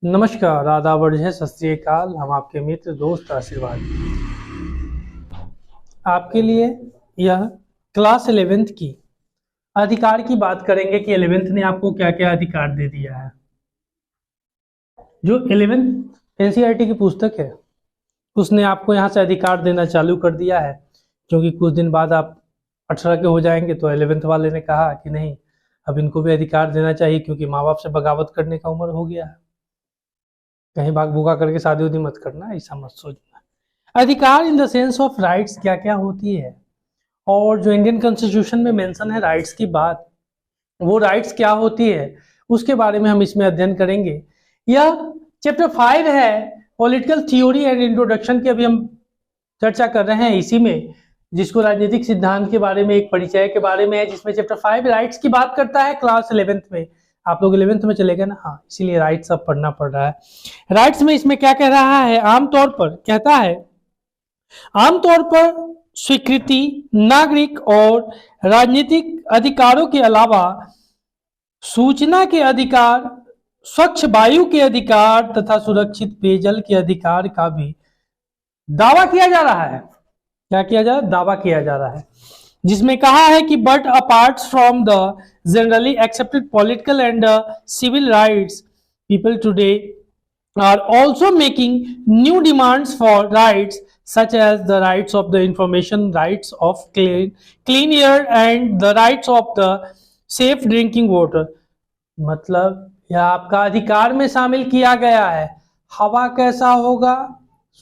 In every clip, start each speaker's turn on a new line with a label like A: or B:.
A: नमस्कार, आदाब, वर्जय, सत श्री अकाल। हम आपके मित्र दोस्त आशीर्वाद आपके लिए यह क्लास 11th की अधिकार की बात करेंगे कि 11th ने आपको क्या क्या अधिकार दे दिया है। जो 11th एनसीईआरटी की पुस्तक है उसने आपको यहाँ से अधिकार देना चालू कर दिया है, क्योंकि कुछ दिन बाद आप 18 के हो जाएंगे। तो 11th वाले ने कहा कि नहीं, अब इनको भी अधिकार देना चाहिए, क्योंकि माँ बाप से बगावत करने का उम्र हो गया है। कहीं भाग भूखा करके शादी उदी मत करना, ऐसा मत सोचना। अधिकार in the sense of rights क्या क्या होती है, और जो इंडियन कॉन्स्टिट्यूशन में मेंशन है राइट्स की बात, वो राइट्स क्या होती है उसके बारे में हम इसमें अध्ययन करेंगे। यह चैप्टर 5 है, पॉलिटिकल थ्योरी एंड इंट्रोडक्शन की अभी हम चर्चा कर रहे हैं इसी में, जिसको राजनीतिक सिद्धांत के बारे में एक परिचय के बारे में है, जिसमें चैप्टर 5 राइट्स की बात करता है। क्लास 11th में आप लोग 11th में चले गए ना, हाँ, इसीलिए राइट्स अब पढ़ना पड़ रहा है। राइट्स में इसमें क्या कह रहा है, आमतौर पर कहता है, आमतौर पर स्वीकृति, नागरिक और राजनीतिक अधिकारों के अलावा सूचना के अधिकार, स्वच्छ वायु के अधिकार तथा सुरक्षित पेयजल के अधिकार का भी दावा किया जा रहा है। क्या किया जा रहा है? दावा किया जा रहा है, जिसमें कहा है कि but apart from the generally accepted political and civil rights, people today are also making new demands for rights such as the rights of the information, rights of clean air and the rights of the safe drinking water। मतलब यह आपका अधिकार में शामिल किया गया है। हवा कैसा होगा?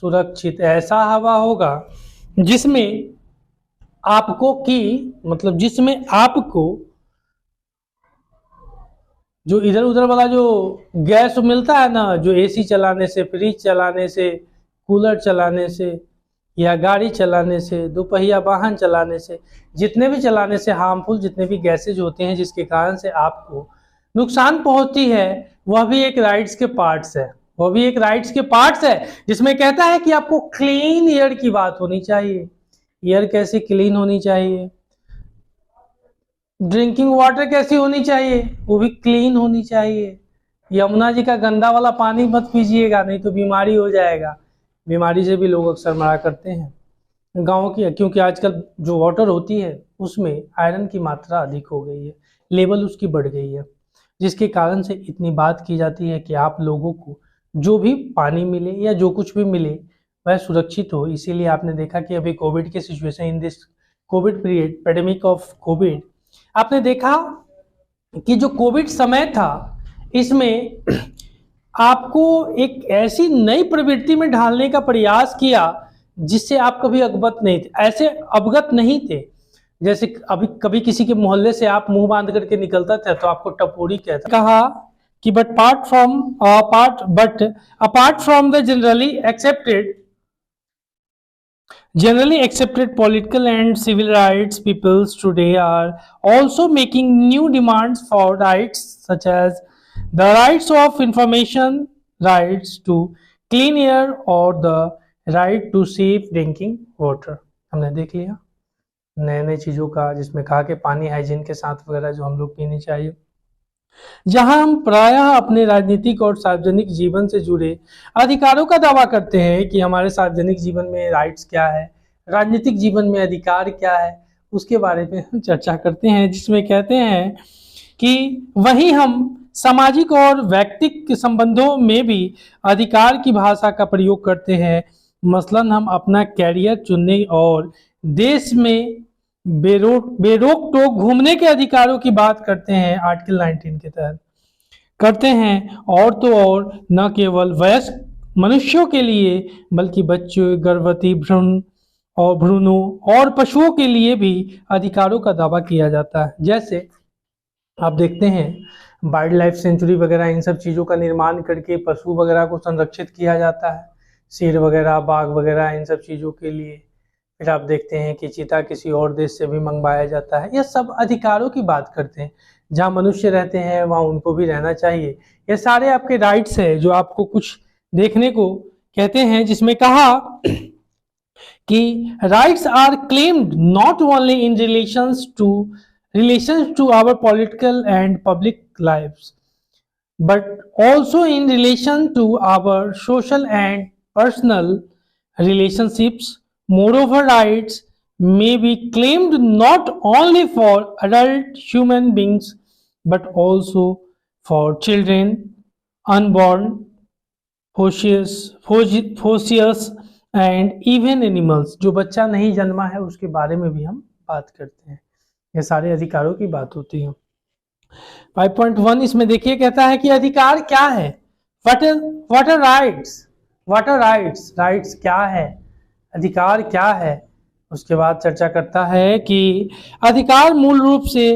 A: सुरक्षित ऐसा हवा होगा जिसमें आपको जो इधर उधर वाला जो गैस मिलता है ना, जो एसी चलाने से, फ्रिज चलाने से, कूलर चलाने से, या गाड़ी चलाने से, दोपहिया वाहन चलाने से, जितने भी चलाने से हार्मफुल जितने भी गैसेज होते हैं जिसके कारण से आपको नुकसान पहुंचती है, वह भी एक राइट्स के पार्ट्स है। जिसमें कहता है कि आपको क्लीन एयर की बात होनी चाहिए। एयर कैसी क्लीन होनी चाहिए? ड्रिंकिंग वाटर कैसी होनी चाहिए? वो भी क्लीन होनी चाहिए। यमुना जी का गंदा वाला पानी मत पीजिएगा, नहीं तो बीमारी हो जाएगा। बीमारी से भी लोग अक्सर मरा करते हैं गाँव की, क्योंकि आजकल जो वाटर होती है उसमें आयरन की मात्रा अधिक हो गई है, लेवल उसकी बढ़ गई है, जिसके कारण से इतनी बात की जाती है कि आप लोगों को जो भी पानी मिले या जो कुछ भी मिले वह सुरक्षित हो। इसीलिए आपने देखा कि अभी कोविड के situation, in this Covid period, pandemic of Covid, आपने देखा कि जो कोविड समय था इसमें आपको एक ऐसी नई प्रवृत्ति में ढालने का प्रयास किया जिससे आप कभी अवगत नहीं थे। जैसे अभी कभी किसी के मोहल्ले से आप मुंह बांध करके निकलता था तो आपको टपोरी कहता। कहा कि but apart from the Generally accepted political and civil rights, peoples today are also making new demands for rights such as the rights of information, rights to clean air और the right to safe drinking water। हमने देख लिया नए नए चीज़ों का, जिसमें कहा कि पानी हाइजीन के साथ वगैरह जो हम लोग पीनी चाहिए। जहां हम प्रायः अपने राजनीतिक और सार्वजनिक जीवन से जुड़े अधिकारों का दावा करते हैं कि हमारे सार्वजनिक जीवन में राइट्स क्या है, राजनीतिक जीवन में अधिकार क्या है, उसके बारे में हम चर्चा करते हैं। जिसमें कहते हैं कि वहीं हम सामाजिक और व्यक्तिगत संबंधों में भी अधिकार की भाषा का प्रयोग करते हैं। मसलन हम अपना कैरियर चुनने और देश में बेरोक टोक घूमने के अधिकारों की बात करते हैं, आर्टिकल 19 के तहत करते हैं। और तो और न केवल वयस्क मनुष्यों के लिए बल्कि बच्चों, गर्भवती, भ्रूणों और पशुओं के लिए भी अधिकारों का दावा किया जाता है। जैसे आप देखते हैं वाइल्ड लाइफ सेंचुरी वगैरह, इन सब चीज़ों का निर्माण करके पशु वगैरह को संरक्षित किया जाता है, शेर वगैरह, बाघ वगैरह, इन सब चीज़ों के लिए। फिर आप देखते हैं कि चीता किसी और देश से भी मंगवाया जाता है। यह सब अधिकारों की बात करते हैं। जहाँ मनुष्य रहते हैं वहाँ उनको भी रहना चाहिए। ये सारे आपके राइट्स है जो आपको कुछ देखने को कहते हैं। जिसमें कहा कि rights are claimed not only in relations to our political and public lifes. but also in relation to our social and personal relationships. Moreover, rights may be claimed not only for adult human beings but also for children, unborn, foetuses and even animals, जो बच्चा नहीं जन्मा है उसके बारे में भी हम बात करते हैं। ये सारे अधिकारों की बात होती है। 5.1 इसमें देखिए कहता है कि अधिकार क्या है, what are rights, what are rights, rights क्या है, अधिकार क्या है। उसके बाद चर्चा करता है कि अधिकार मूल रूप से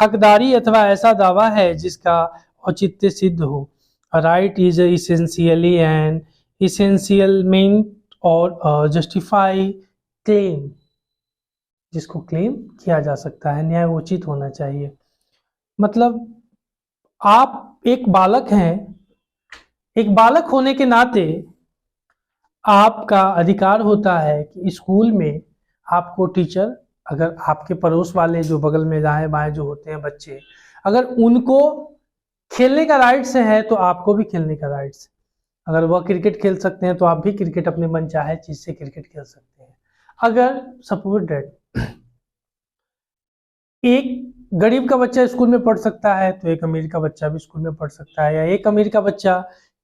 A: हकदारी अथवा ऐसा दावा है जिसका औचित्य सिद्ध हो। A right is essentially an essentialment और justify claim, जिसको क्लेम किया जा सकता है, न्याय उचित होना चाहिए। मतलब आप एक बालक हैं, एक बालक होने के नाते आपका अधिकार होता है कि स्कूल में आपको टीचर, अगर आपके पड़ोस वाले जो बगल में दाएं बाएं जो होते हैं बच्चे, अगर उनको खेलने का राइट्स है तो आपको भी खेलने का राइट्स। अगर वह क्रिकेट खेल सकते हैं तो आप भी क्रिकेट अपने मन चाहे चीज से क्रिकेट खेल सकते हैं। अगर सपोज दैट एक गरीब का बच्चा स्कूल में पढ़ सकता है तो एक अमीर का बच्चा भी स्कूल में पढ़ सकता है, या एक अमीर का बच्चा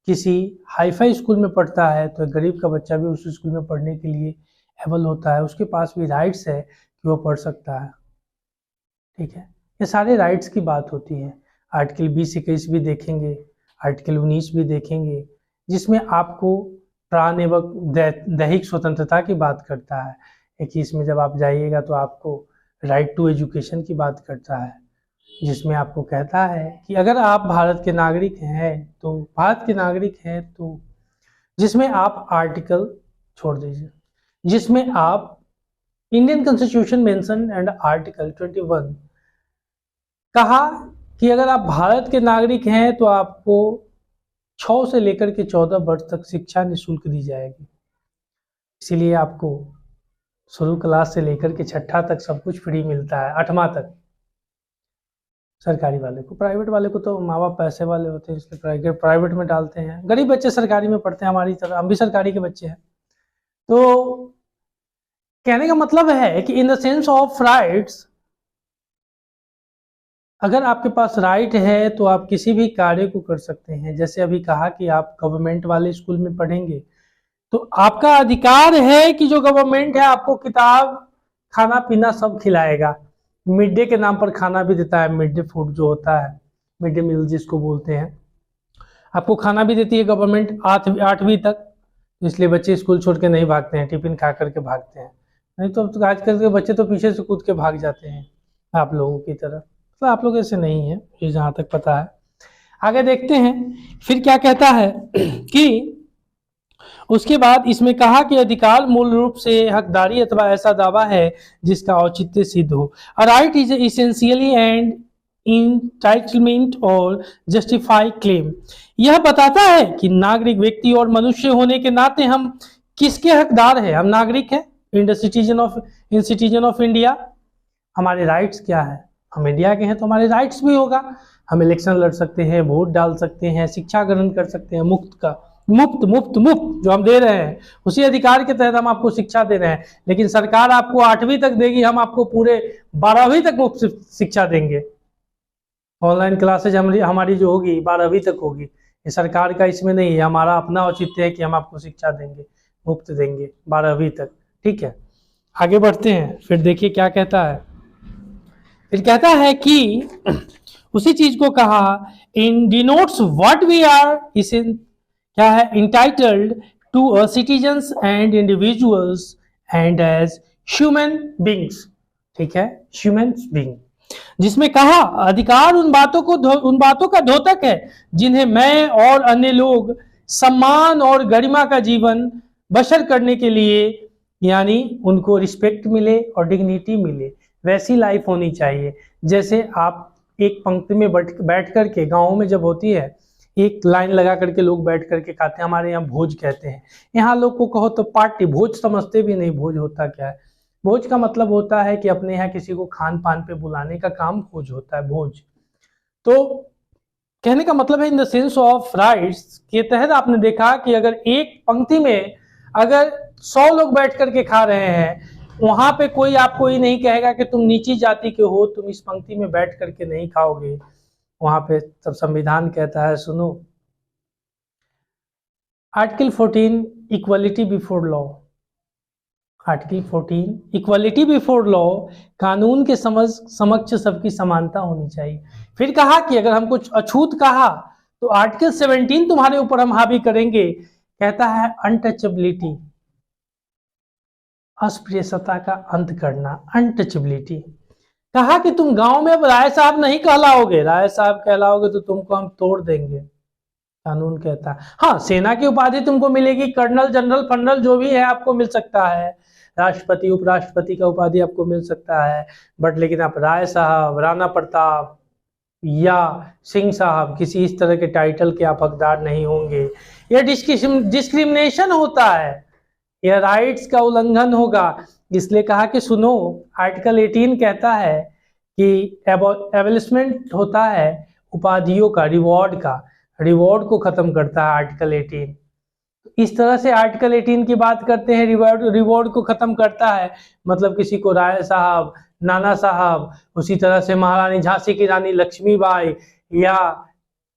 A: किसी हाईफाई स्कूल में पढ़ता है तो एक गरीब का बच्चा भी उस स्कूल में पढ़ने के लिए एबल होता है, उसके पास भी राइट्स है कि वो पढ़ सकता है। ठीक है, ये सारे राइट्स की बात होती है। आर्टिकल 20-21 भी देखेंगे, आर्टिकल 19 भी देखेंगे, जिसमें आपको प्राण एवं दैहिक स्वतंत्रता की बात करता है। 21 में जब आप जाइएगा तो आपको राइट टू एजुकेशन की बात करता है, जिसमें आपको कहता है कि अगर आप भारत के नागरिक हैं तो जिसमें आप आर्टिकल छोड़ दीजिए, जिसमें आप Indian constitution mention and article 21 कहा कि अगर आप भारत के नागरिक हैं तो आपको 6 से लेकर के 14 वर्ष तक शिक्षा निःशुल्क दी जाएगी। इसीलिए आपको शुरू क्लास से लेकर के 6ठा तक सब कुछ फ्री मिलता है, 8वां तक सरकारी वाले को। प्राइवेट वाले को तो माँ बाप पैसे वाले होते हैं इसलिए प्राइवेट में डालते हैं, गरीब बच्चे सरकारी में पढ़ते हैं, हमारी तरह हम भी सरकारी के बच्चे हैं। तो कहने का मतलब है कि in the sense of rights, अगर आपके पास राइट है तो आप किसी भी कार्य को कर सकते हैं। जैसे अभी कहा कि आप गवर्नमेंट वाले स्कूल में पढ़ेंगे तो आपका अधिकार है कि जो गवर्नमेंट है आपको किताब, खाना पीना सब खिलाएगा। मिड डे के नाम पर खाना भी देता है, मिड डे फूड जो होता है, मिड डे मील जिसको बोलते हैं, आपको खाना भी देती है गवर्नमेंट 8वीं तक। इसलिए बच्चे स्कूल छोड़ के नहीं भागते हैं, टिफिन खा करके भागते हैं। नहीं तो आजकल के बच्चे तो पीछे से कूद के भाग जाते हैं आप लोगों की तरह। तो आप लोग ऐसे नहीं है, ये जहाँ तक पता है। आगे देखते हैं फिर क्या कहता है कि उसके बाद इसमें कहा कि अधिकार मूल रूप से हकदारी अथवा ऐसा दावा है जिसका औचित्य सिद्ध हो। A right is essentially and entitlement और जस्टिफाई क्लेम। यह बताता है कि नागरिक व्यक्ति और मनुष्य होने के नाते हम किसके हकदार हैं। हम नागरिक हैं, इन सिटीजन ऑफ इंडिया। हमारे राइट्स क्या है, हम इंडिया के हैं तो हमारे राइट्स भी होगा। हम इलेक्शन लड़ सकते हैं, वोट डाल सकते हैं, शिक्षा ग्रहण कर सकते हैं, मुफ्त जो हम दे रहे हैं उसी अधिकार के तहत हम आपको शिक्षा दे रहे हैं। लेकिन सरकार आपको 8वीं तक देगी, हम आपको पूरे 12वीं तक मुफ्त शिक्षा देंगे। ऑनलाइन क्लासेज हमारी जो होगी 12वीं तक होगी। ये सरकार का इसमें नहीं है, हमारा अपना औचित्य है कि हम आपको शिक्षा देंगे, मुफ्त देंगे 12वीं तक। ठीक है, आगे बढ़ते हैं। फिर देखिए क्या कहता है, फिर कहता है कि उसी चीज को कहा in denotes what we are, इसे क्या है, entitled to a citizens and individuals and as human beings. ठीक है, ह्यूमन बींग, जिसमें कहा अधिकार उन बातों का द्योतक है जिन्हें मैं और अन्य लोग सम्मान और गरिमा का जीवन बसर करने के लिए, यानी उनको रिस्पेक्ट मिले और डिग्निटी मिले, वैसी लाइफ होनी चाहिए। जैसे आप एक पंक्ति में बैठ करके, गाँव में जब होती है एक लाइन लगा करके लोग बैठ करके खाते हैं, हमारे यहाँ भोज कहते हैं, यहाँ लोग को कहो तो पार्टी, भोज समझते भी नहीं। भोज होता क्या है, भोज का मतलब होता है कि अपने यहाँ किसी को खान पान पे बुलाने का काम भोज होता है, भोज। तो कहने का मतलब है in the sense of rights के तहत आपने देखा कि अगर एक पंक्ति में अगर 100 लोग बैठ करके खा रहे हैं, वहां पे कोई आपको ये नहीं कहेगा कि तुम नीची जाति के हो, तुम इस पंक्ति में बैठ करके नहीं खाओगे। वहां पे तब संविधान कहता है सुनो, article 14 equality before law, article 14 equality before law, कानून के समक्ष सबकी समानता होनी चाहिए। फिर कहा कि अगर हम कुछ अछूत कहा तो आर्टिकल 17 तुम्हारे ऊपर हम हावी करेंगे, कहता है अनटचेबिलिटी, अस्पृश्यता का अंत करना, अनटचेबिलिटी। कहा कि तुम गांव में अब राय साहब नहीं कहलाओगे, राय साहब कहलाओगे तो तुमको हम तोड़ देंगे, कानून कहता है। हाँ, सेना की उपाधि तुमको मिलेगी, कर्नल, जनरल, फर्नल जो भी है आपको मिल सकता है, राष्ट्रपति, उपराष्ट्रपति का उपाधि आपको मिल सकता है, बट लेकिन आप राय साहब, राणा प्रताप या सिंह साहब किसी इस तरह के टाइटल के आप हकदार नहीं होंगे। यह डिस्क्रिमिनेशन होता है, यह राइट्स का उल्लंघन होगा। इसलिए कहा कि सुनो, आर्टिकल 18 कहता है कि एबॉलिशमेंट होता है उपाधियों का, रिवॉर्ड का, रिवॉर्ड को खत्म करता है आर्टिकल 18। इस तरह से आर्टिकल 18 की बात करते हैं, रिवॉर्ड को खत्म करता है, मतलब किसी को राय साहब, नाना साहब, उसी तरह से महारानी झांसी की रानी लक्ष्मीबाई या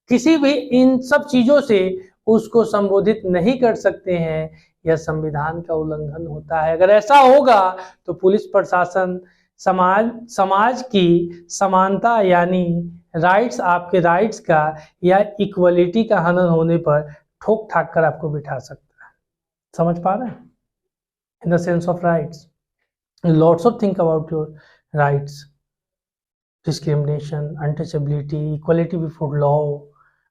A: किसी भी इन सब चीजों से उसको संबोधित नहीं कर सकते हैं। यह संविधान का उल्लंघन होता है। अगर ऐसा होगा तो पुलिस प्रशासन समाज की समानता यानी राइट्स, आपके राइट्स का या इक्वलिटी का हनन होने पर ठोक ठाक कर आपको बिठा सकता है। समझ पा रहे हैं? In the sense of rights, lots of think about your rights, discrimination, untouchability, equality before law,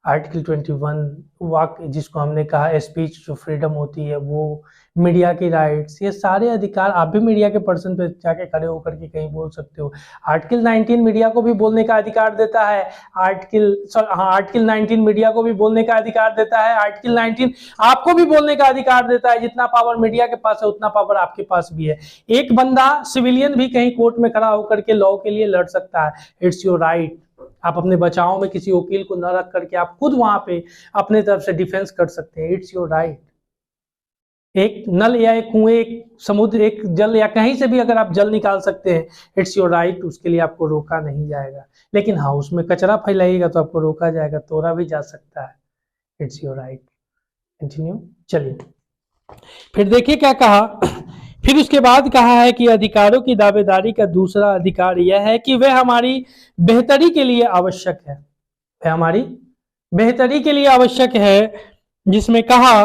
A: article 21 वाक जिसको हमने कहा स्पीच जो फ्रीडम होती है वो, मीडिया की राइट्स, ये सारे अधिकार आप भी मीडिया के पर्सन पे जाके खड़े होकर के कहीं बोल सकते हो। आर्टिकल 19 मीडिया को भी बोलने का अधिकार देता है, आर्टिकल 19 मीडिया को भी बोलने का अधिकार देता है, आर्टिकल 19 आपको भी बोलने का अधिकार देता है। जितना पावर मीडिया के पास है उतना पावर आपके पास भी है। एक बंदा सिविलियन भी कहीं कोर्ट में खड़ा होकर के लॉ के लिए लड़ सकता है, इट्स योर राइट। आप अपने बचाव में किसी वकील को न रख करके आप खुद वहां पे अपने तरफ से डिफेंस कर सकते हैं, इट्स योर राइट। एक नल या एक कुएं, एक समुद्र, एक जल या कहीं से भी अगर आप जल निकाल सकते हैं, इट्स योर राइट, उसके लिए आपको रोका नहीं जाएगा। लेकिन हाँ, उसमें कचरा फैलाइएगा तो आपको रोका जाएगा, तोड़ा भी जा सकता है, इट्स योर राइट। कंटिन्यू, चलिए फिर देखिए क्या कहा। फिर उसके बाद कहा है कि अधिकारों की दावेदारी का दूसरा अधिकार यह है कि वह हमारी बेहतरी के लिए आवश्यक है, वह हमारी बेहतरी के लिए आवश्यक है, जिसमें कहा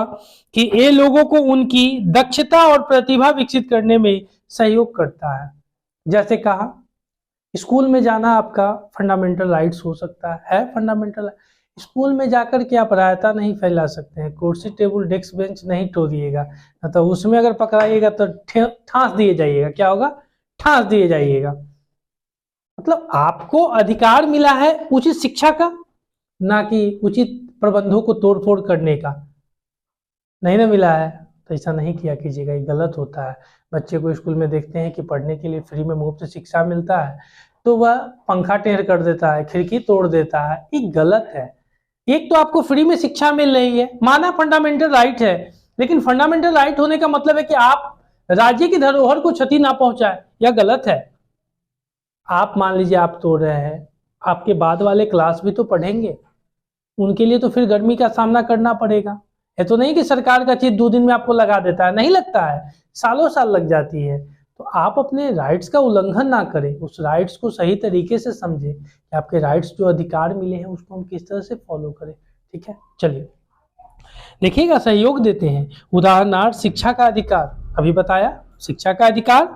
A: कि ये लोगों को उनकी दक्षता और प्रतिभा विकसित करने में सहयोग करता है। जैसे कहा, स्कूल में जाना आपका फंडामेंटल राइट्स हो सकता है फंडामेंटल। स्कूल में जाकर के आप रायता नहीं फैला सकते हैं, कुर्सी टेबल डेस्क बेंच नहीं तोड़िएगा, तो उसमें अगर पकड़ाइएगा तो ठांस दिए जाइएगा। क्या होगा? ठांस दिए जाइएगा। मतलब आपको अधिकार मिला है उचित शिक्षा का, ना कि उचित प्रबंधों को तोड़फोड़ करने का। नहीं ना मिला है तो ऐसा नहीं किया कीजिएगा, ये गलत होता है। बच्चे को स्कूल में देखते हैं कि पढ़ने के लिए फ्री में मुफ्त शिक्षा मिलता है, तो वह पंखा टेढ़ कर देता है, खिड़की तोड़ देता है, ये गलत है। एक तो आपको फ्री में शिक्षा मिल रही है, माना फंडामेंटल राइट है, लेकिन फंडामेंटल राइट होने का मतलब है कि आप राज्य की धरोहर को क्षति ना पहुंचाए, यह गलत है। आप मान लीजिए आप तोड़ रहे हैं, आपके बाद वाले क्लास भी तो पढ़ेंगे, उनके लिए तो फिर गर्मी का सामना करना पड़ेगा। ये तो नहीं कि सरकार का चीज 2 दिन में आपको लगा देता है, नहीं लगता है, सालों साल लग जाती है। तो आप अपने राइट्स का उल्लंघन ना करें, उस राइट्स को सही तरीके से समझें कि आपके राइट्स जो अधिकार मिले हैं उसको हम किस तरह से फॉलो करें। ठीक है, चलिए देखिएगा, सहयोग देते हैं। उदाहरणार्थ शिक्षा का अधिकार, अभी बताया शिक्षा का अधिकार,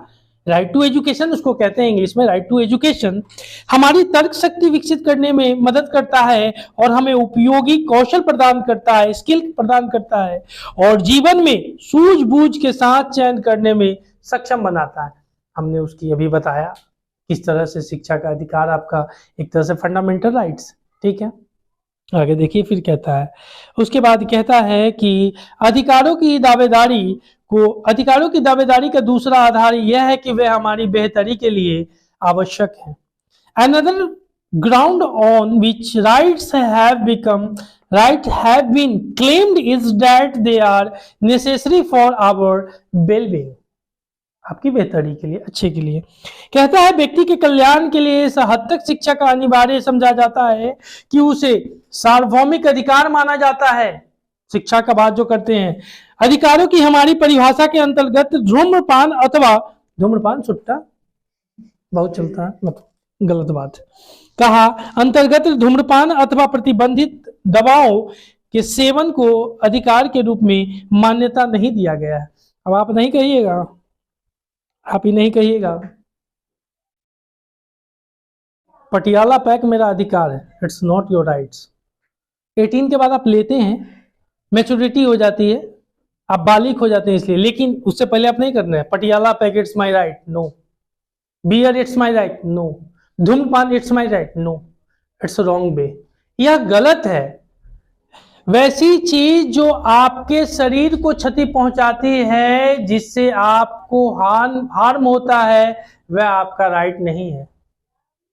A: राइट टू एजुकेशन उसको कहते हैं इंग्लिश में, राइट टू एजुकेशन हमारी तर्क शक्ति विकसित करने में मदद करता है और हमें उपयोगी कौशल प्रदान करता है, स्किल प्रदान करता है, और जीवन में सूझबूझ के साथ चयन करने में सक्षम बनाता है। हमने उसकी अभी बताया किस तरह से शिक्षा का अधिकार आपका एक तरह से फंडामेंटल राइट्स। ठीक है, आगे देखिए फिर कहता है, उसके बाद कहता है कि अधिकारों की दावेदारी का दूसरा आधार यह है कि वे हमारी बेहतरी के लिए आवश्यक है। Another ground on which rights have been claimed is that they are necessary for our well-being, आपकी बेहतरी के लिए, अच्छे के लिए। कहता है व्यक्ति के कल्याण के लिए इस हद तक शिक्षा का अनिवार्य समझा जाता है कि उसे सार्वभौमिक अधिकार माना जाता है। शिक्षा का बात जो करते हैं, अधिकारों की हमारी परिभाषा के अंतर्गत धूम्रपान सुट्टा बहुत चलता है, मतलब गलत बात है, कहा अंतर्गत धूम्रपान अथवा प्रतिबंधित दवाओं के सेवन को अधिकार के रूप में मान्यता नहीं दिया गया है। अब आप नहीं कहिएगा, आप ही नहीं कहिएगा पटियाला पैक मेरा अधिकार है, इट्स नॉट योर राइट्स। 18 के बाद आप लेते हैं, मैच्योरिटी हो जाती है, आप बालिग हो जाते हैं इसलिए, लेकिन उससे पहले आप नहीं करना है Patiala peg it's my right, no. Beer it's my right, no. धूम्रपान it's my right, no. It's wrong way, यह गलत है। वैसी चीज जो आपके शरीर को क्षति पहुंचाती है, जिससे आपको हार्म होता है, वह आपका राइट नहीं है,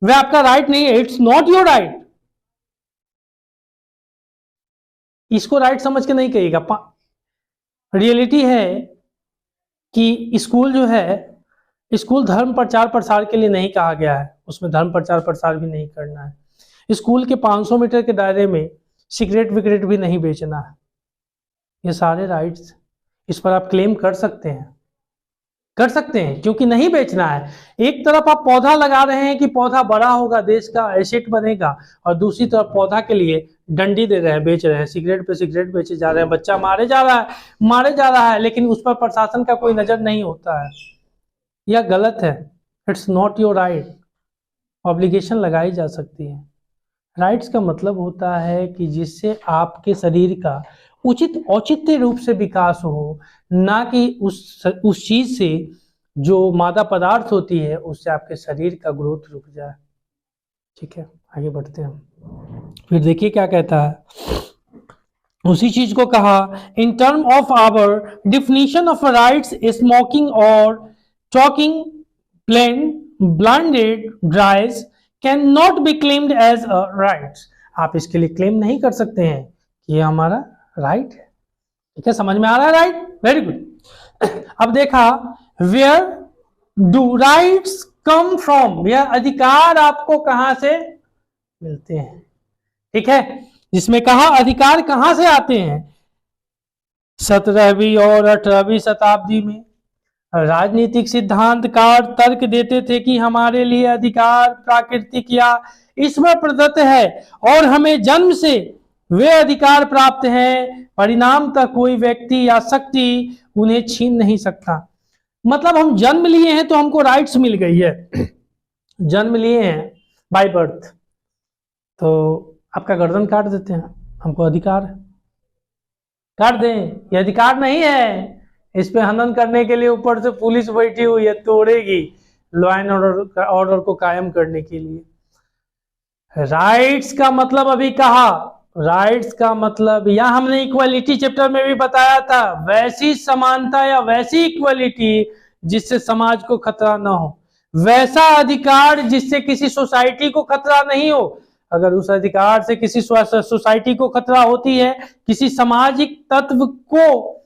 A: वह आपका राइट नहीं है, इट्स नॉट योर राइट। इसको राइट समझ के नहीं कहिएगा। रियलिटी है कि स्कूल जो है, स्कूल धर्म प्रचार प्रसार के लिए नहीं कहा गया है, उसमें धर्म प्रचार प्रसार भी नहीं करना है। स्कूल के 500 मीटर के दायरे में सिगरेट विगरेट भी नहीं बेचना है। ये सारे राइट्स, इस पर आप क्लेम कर सकते हैं, क्योंकि नहीं बेचना है। एक तरफ आप पौधा लगा रहे हैं कि पौधा बड़ा होगा, देश का एसेट बनेगा, और दूसरी तरफ पौधा के लिए डंडी दे रहे हैं, बेच रहे हैं, सिगरेट पे सिगरेट बेचे जा रहे हैं, बच्चा मारे जा रहा है, लेकिन उस पर प्रशासन का कोई नजर नहीं होता है। यह गलत है, it's not your right. Obligation लगाई जा सकती है। राइट्स का मतलब होता है कि जिससे आपके शरीर का उचित औचित्य रूप से विकास हो, ना कि उस चीज से जो मादा पदार्थ होती है उससे आपके शरीर का ग्रोथ रुक जाए। ठीक है, आगे बढ़ते हैं। फिर देखिए क्या कहता है, उसी चीज को कहा, in term of our definition of rights, smoking और talking blended dries can not be claimed as a rights. आप इसके लिए क्लेम नहीं कर सकते हैं कि ये हमारा राइट है। ठीक है, समझ में आ रहा है राइट? Very good. अब देखा, where do rights come from, यह अधिकार आपको कहां से मिलते हैं। ठीक है, जिसमें कहा अधिकार कहां से आते हैं। 17वीं और 18वीं शताब्दी में राजनीतिक सिद्धांतकार तर्क देते थे कि हमारे लिए अधिकार प्राकृतिक या ईश्वर प्रदत्त है और हमें जन्म से वे अधिकार प्राप्त हैं, परिणाम तक कोई व्यक्ति या शक्ति उन्हें छीन नहीं सकता। मतलब हम जन्म लिए हैं तो हमको राइट्स मिल गई है, जन्म लिए हैं बाय बर्थ, तो आपका गर्दन काट देते हैं, हमको अधिकार है, काट दें, ये अधिकार नहीं है। इस पे हनन करने के लिए ऊपर से पुलिस बैठी हुई है, तोड़ेगी लॉ एंड ऑर्डर को कायम करने के लिए। राइट्स का मतलब अभी कहा, राइट्स का मतलब यहां हमने इक्वालिटी चैप्टर में भी बताया था, वैसी समानता या वैसी इक्वालिटी जिससे समाज को खतरा ना हो, वैसा अधिकार जिससे किसी सोसाइटी को खतरा नहीं हो। अगर उस अधिकार से किसी सोसाइटी को खतरा होती है, किसी सामाजिक तत्व को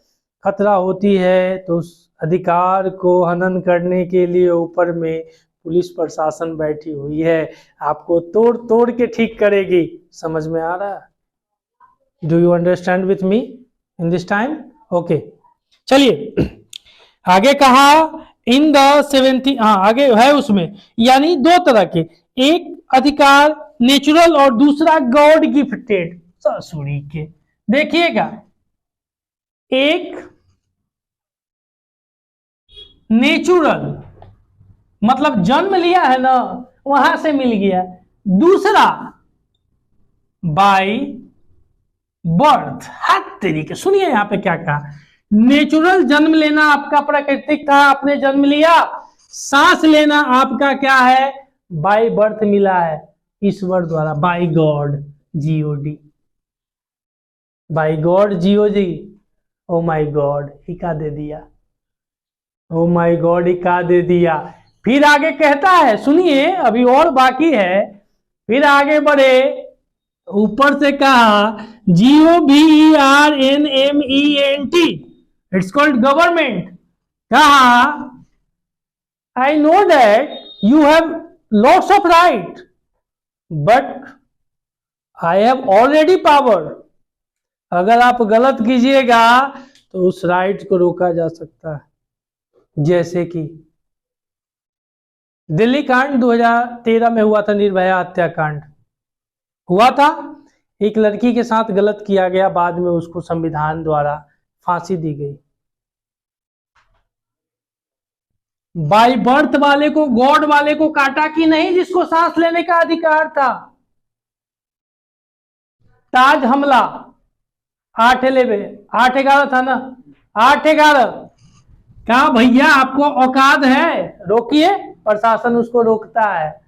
A: खतरा होती है, तो उस अधिकार को हनन करने के लिए ऊपर में पुलिस प्रशासन बैठी हुई है, आपको तोड़ तोड़ के ठीक करेगी। समझ में आ रहा है? Do you understand with me in this time? Okay, चलिए आगे कहा इन द 70, आगे है उसमें, यानी दो तरह के, एक अधिकार नेचुरल और दूसरा गॉड गिफ्टेड। ससुरी के देखिएगा, एक नेचुरल मतलब जन्म लिया है ना, वहां से मिल गया, दूसरा बाय बर्थ। हाथ तरीके सुनिए यहां पे क्या कहा, नेचुरल जन्म लेना आपका प्राकृतिक था, आपने जन्म लिया। सांस लेना आपका क्या है, बाय बर्थ मिला है ईश्वर द्वारा, by God, G O D, by God G O G. Oh my God, ही का दे दिया, ओ माय गॉड, ही का दे दिया। फिर आगे कहता है, सुनिए अभी और बाकी है, फिर आगे बढ़े, ऊपर से कहा GOVERNMENT, इट्स कॉल्ड गवर्नमेंट। कहा I know that you have lots of right but I have already power. अगर आप गलत कीजिएगा तो उस राइट को रोका जा सकता है। जैसे कि दिल्ली कांड 2013 में हुआ था, निर्भया हत्याकांड हुआ था। एक लड़की के साथ गलत किया गया, बाद में उसको संविधान द्वारा फांसी दी गई। बाय बर्थ वाले को, गॉड वाले को काटा कि नहीं, जिसको सांस लेने का अधिकार था। ताज हमला 8/11 था ना, 8/11। कहा भैया आपको औकात है, रोकिए, प्रशासन उसको रोकता है।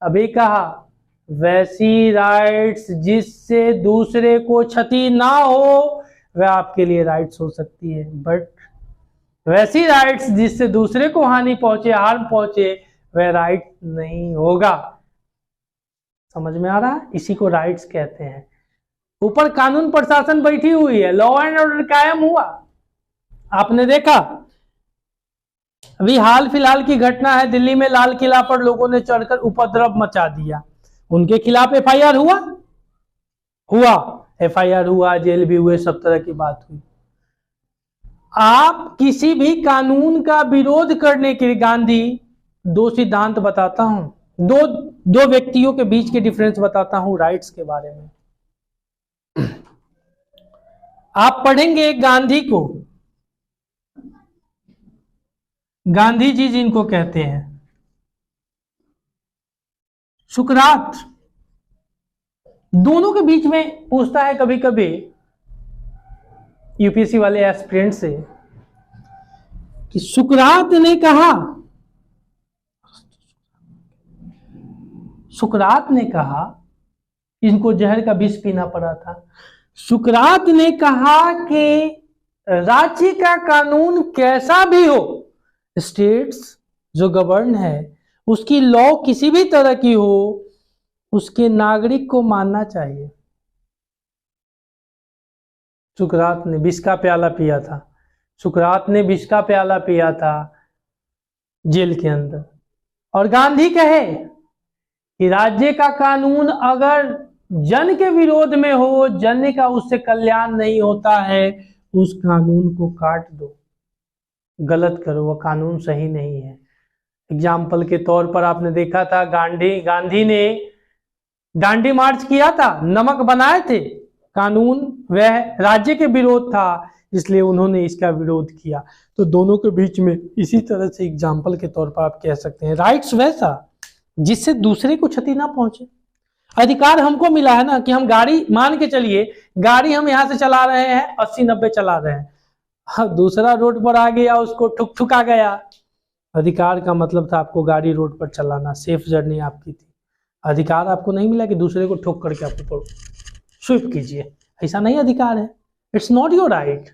A: अभी कहा वैसी राइट्स जिससे दूसरे को क्षति ना हो वह आपके लिए राइट्स हो सकती है, बट वैसी राइट्स जिससे दूसरे को हानि पहुंचे, हार्म पहुंचे, वह राइट नहीं होगा। समझ में आ रहा है? इसी को राइट्स कहते हैं। ऊपर कानून प्रशासन बैठी हुई है, लॉ एंड ऑर्डर कायम हुआ। आपने देखा अभी हाल फिलहाल की घटना है, दिल्ली में लाल किला पर लोगों ने चढ़कर उपद्रव मचा दिया, उनके खिलाफ FIR हुआ FIR हुआ, जेल भी हुए, सब तरह की बात हुई। आप किसी भी कानून का विरोध करने के लिए, गांधी दो सिद्धांत बताता हूं, दो व्यक्तियों के बीच के डिफरेंस बताता हूं राइट्स के बारे में। आप पढ़ेंगे गांधी को, गांधी जी जिनको कहते हैं, सुकरात, दोनों के बीच में पूछता है कभी कभी यूपीएससी वाले एस्पिरेंट से कि सुकरात ने कहा, इनको जहर का विष पीना पड़ा था। सुकरात ने कहा कि राज्य का कानून कैसा भी हो, स्टेट्स जो गवर्न है उसकी लॉ किसी भी तरह की हो, उसके नागरिक को मानना चाहिए। सुकरात ने विष का प्याला पिया था, सुकरात ने विष का प्याला पिया था जेल के अंदर। और गांधी कहे कि राज्य का कानून अगर जन के विरोध में हो, जन का उससे कल्याण नहीं होता है, उस कानून को काट दो, गलत करो, वह कानून सही नहीं है। एग्जाम्पल के तौर पर आपने देखा था गांधी ने दांडी मार्च किया था, नमक बनाए थे, कानून वह राज्य के विरोध था, इसलिए उन्होंने इसका विरोध किया। तो दोनों के बीच में इसी तरह से एग्जाम्पल के तौर पर आप कह सकते हैं राइट्स वैसा जिससे दूसरे को क्षति ना पहुंचे। अधिकार हमको मिला है ना कि हम गाड़ी, मान के चलिए गाड़ी हम यहां से चला रहे हैं 80-90 चला रहे हैं, हाँ, दूसरा रोड पर आ गया, उसको ठुका गया। अधिकार का मतलब था आपको गाड़ी रोड पर चलाना, सेफ जर्नी आपकी थी। अधिकार आपको नहीं मिला कि दूसरे को ठोक करके आपको स्विप कीजिए, ऐसा नहीं अधिकार है। It's not your right,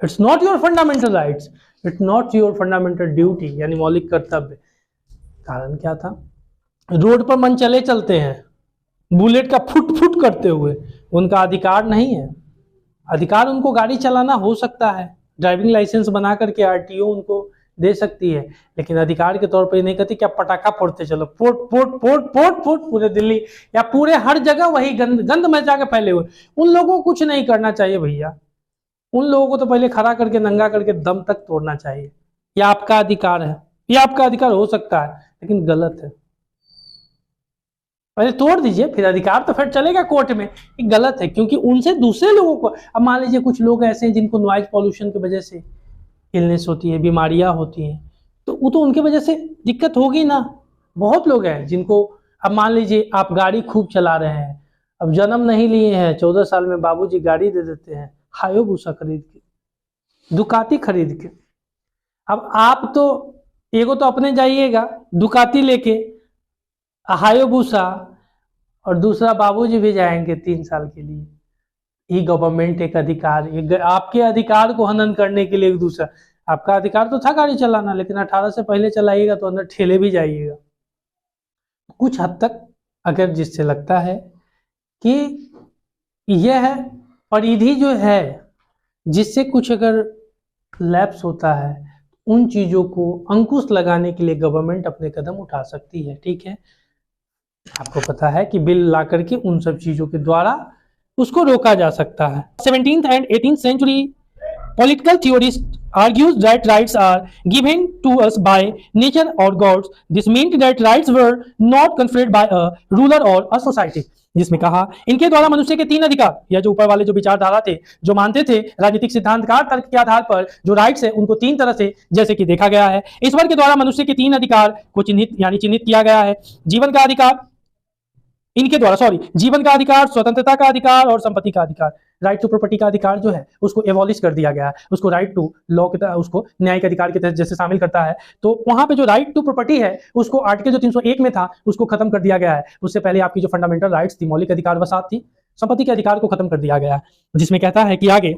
A: it's not your fundamental rights, it's not your fundamental duty, यानी मौलिक कर्तव्य। कारण क्या था? रोड पर मन चले चलते हैं, बुलेट का फुट करते हुए, उनका अधिकार नहीं है। अधिकार उनको गाड़ी चलाना हो सकता है, ड्राइविंग लाइसेंस बना करके RTO उनको दे सकती है, लेकिन अधिकार के तौर पे नहीं कहती कि आप पटाखा फोड़ते चलो, फोड़ पूरे दिल्ली या पूरे हर जगह वही गंद मचा के फैले हुए। उन लोगों को कुछ नहीं करना चाहिए भैया, उन लोगों को तो पहले खड़ा करके नंगा करके दम तक तोड़ना चाहिए। यह आपका अधिकार है, यह आपका अधिकार हो सकता है, लेकिन गलत है। पहले तोड़ दीजिए, फिर अधिकार तो फिर चलेगा कोर्ट में। ये गलत है, क्योंकि उनसे दूसरे लोगों को, अब मान लीजिए कुछ लोग ऐसे हैं जिनको नॉइज पॉल्यूशन की वजह से इलनेस होती है, बीमारियां होती हैं, तो वो तो उनके वजह से दिक्कत होगी ना। बहुत लोग हैं जिनको, अब मान लीजिए आप गाड़ी खूब चला रहे हैं, अब जन्म नहीं लिए हैं, 14 साल में बाबूजी गाड़ी दे देते हैं, हायोबुसा खरीद के, दुकाती खरीद के। अब आप तो एगो तो अपने जाइएगा दुकाती लेके, हायोबुसा, और दूसरा बाबूजी भी जाएंगे 3 साल के लिए। ये गवर्नमेंट एक अधिकार, आपके अधिकार को हनन करने के लिए एक दूसरा, आपका अधिकार तो था गाड़ी चलाना, लेकिन 18 से पहले चलाइएगा तो अंदर ठेले भी जाइएगा। कुछ हद तक अगर जिससे लगता है कि यह परिधि जो है जिससे कुछ अगर लैप्स होता है, उन चीजों को अंकुश लगाने के लिए गवर्नमेंट अपने कदम उठा सकती है। ठीक है, आपको पता है कि बिल ला करके उन सब चीजों के द्वारा उसको रोका जा सकता है। 17th and 18th century political theorists argues that rights are given to us by nature or gods. This meant that rights were not conferred by a ruler or a society. जिसमें कहा इनके द्वारा मनुष्य के 3 अधिकार, या जो ऊपर वाले जो विचारधारा थे, जो मानते थे राजनीतिक सिद्धांतकार तर्क के आधार पर जो राइट्स है उनको 3 तरह से जैसे कि देखा गया है। ईश्वर के द्वारा मनुष्य के 3 अधिकार को चिन्हित किया गया है। जीवन का अधिकार, इनके द्वारा जीवन का अधिकार, स्वतंत्रता का अधिकार और संपत्ति का अधिकार। राइट टू प्रॉपर्टी का अधिकार जो है उसको एबॉलिश कर दिया गया है, उसको राइट टू लॉ के तहत, उसको न्यायिक अधिकार के तहत जैसे शामिल करता है। तो वहां पे जो राइट टू प्रॉपर्टी है उसको आर्टिकल जो 301 में था उसको खत्म कर दिया गया है। उससे पहले आपकी जो फंडामेंटल राइट्स थी, मौलिक अधिकार व 7 थी, संपत्ति के अधिकार को खत्म कर दिया गया है, जिसमें कहता है कि आगे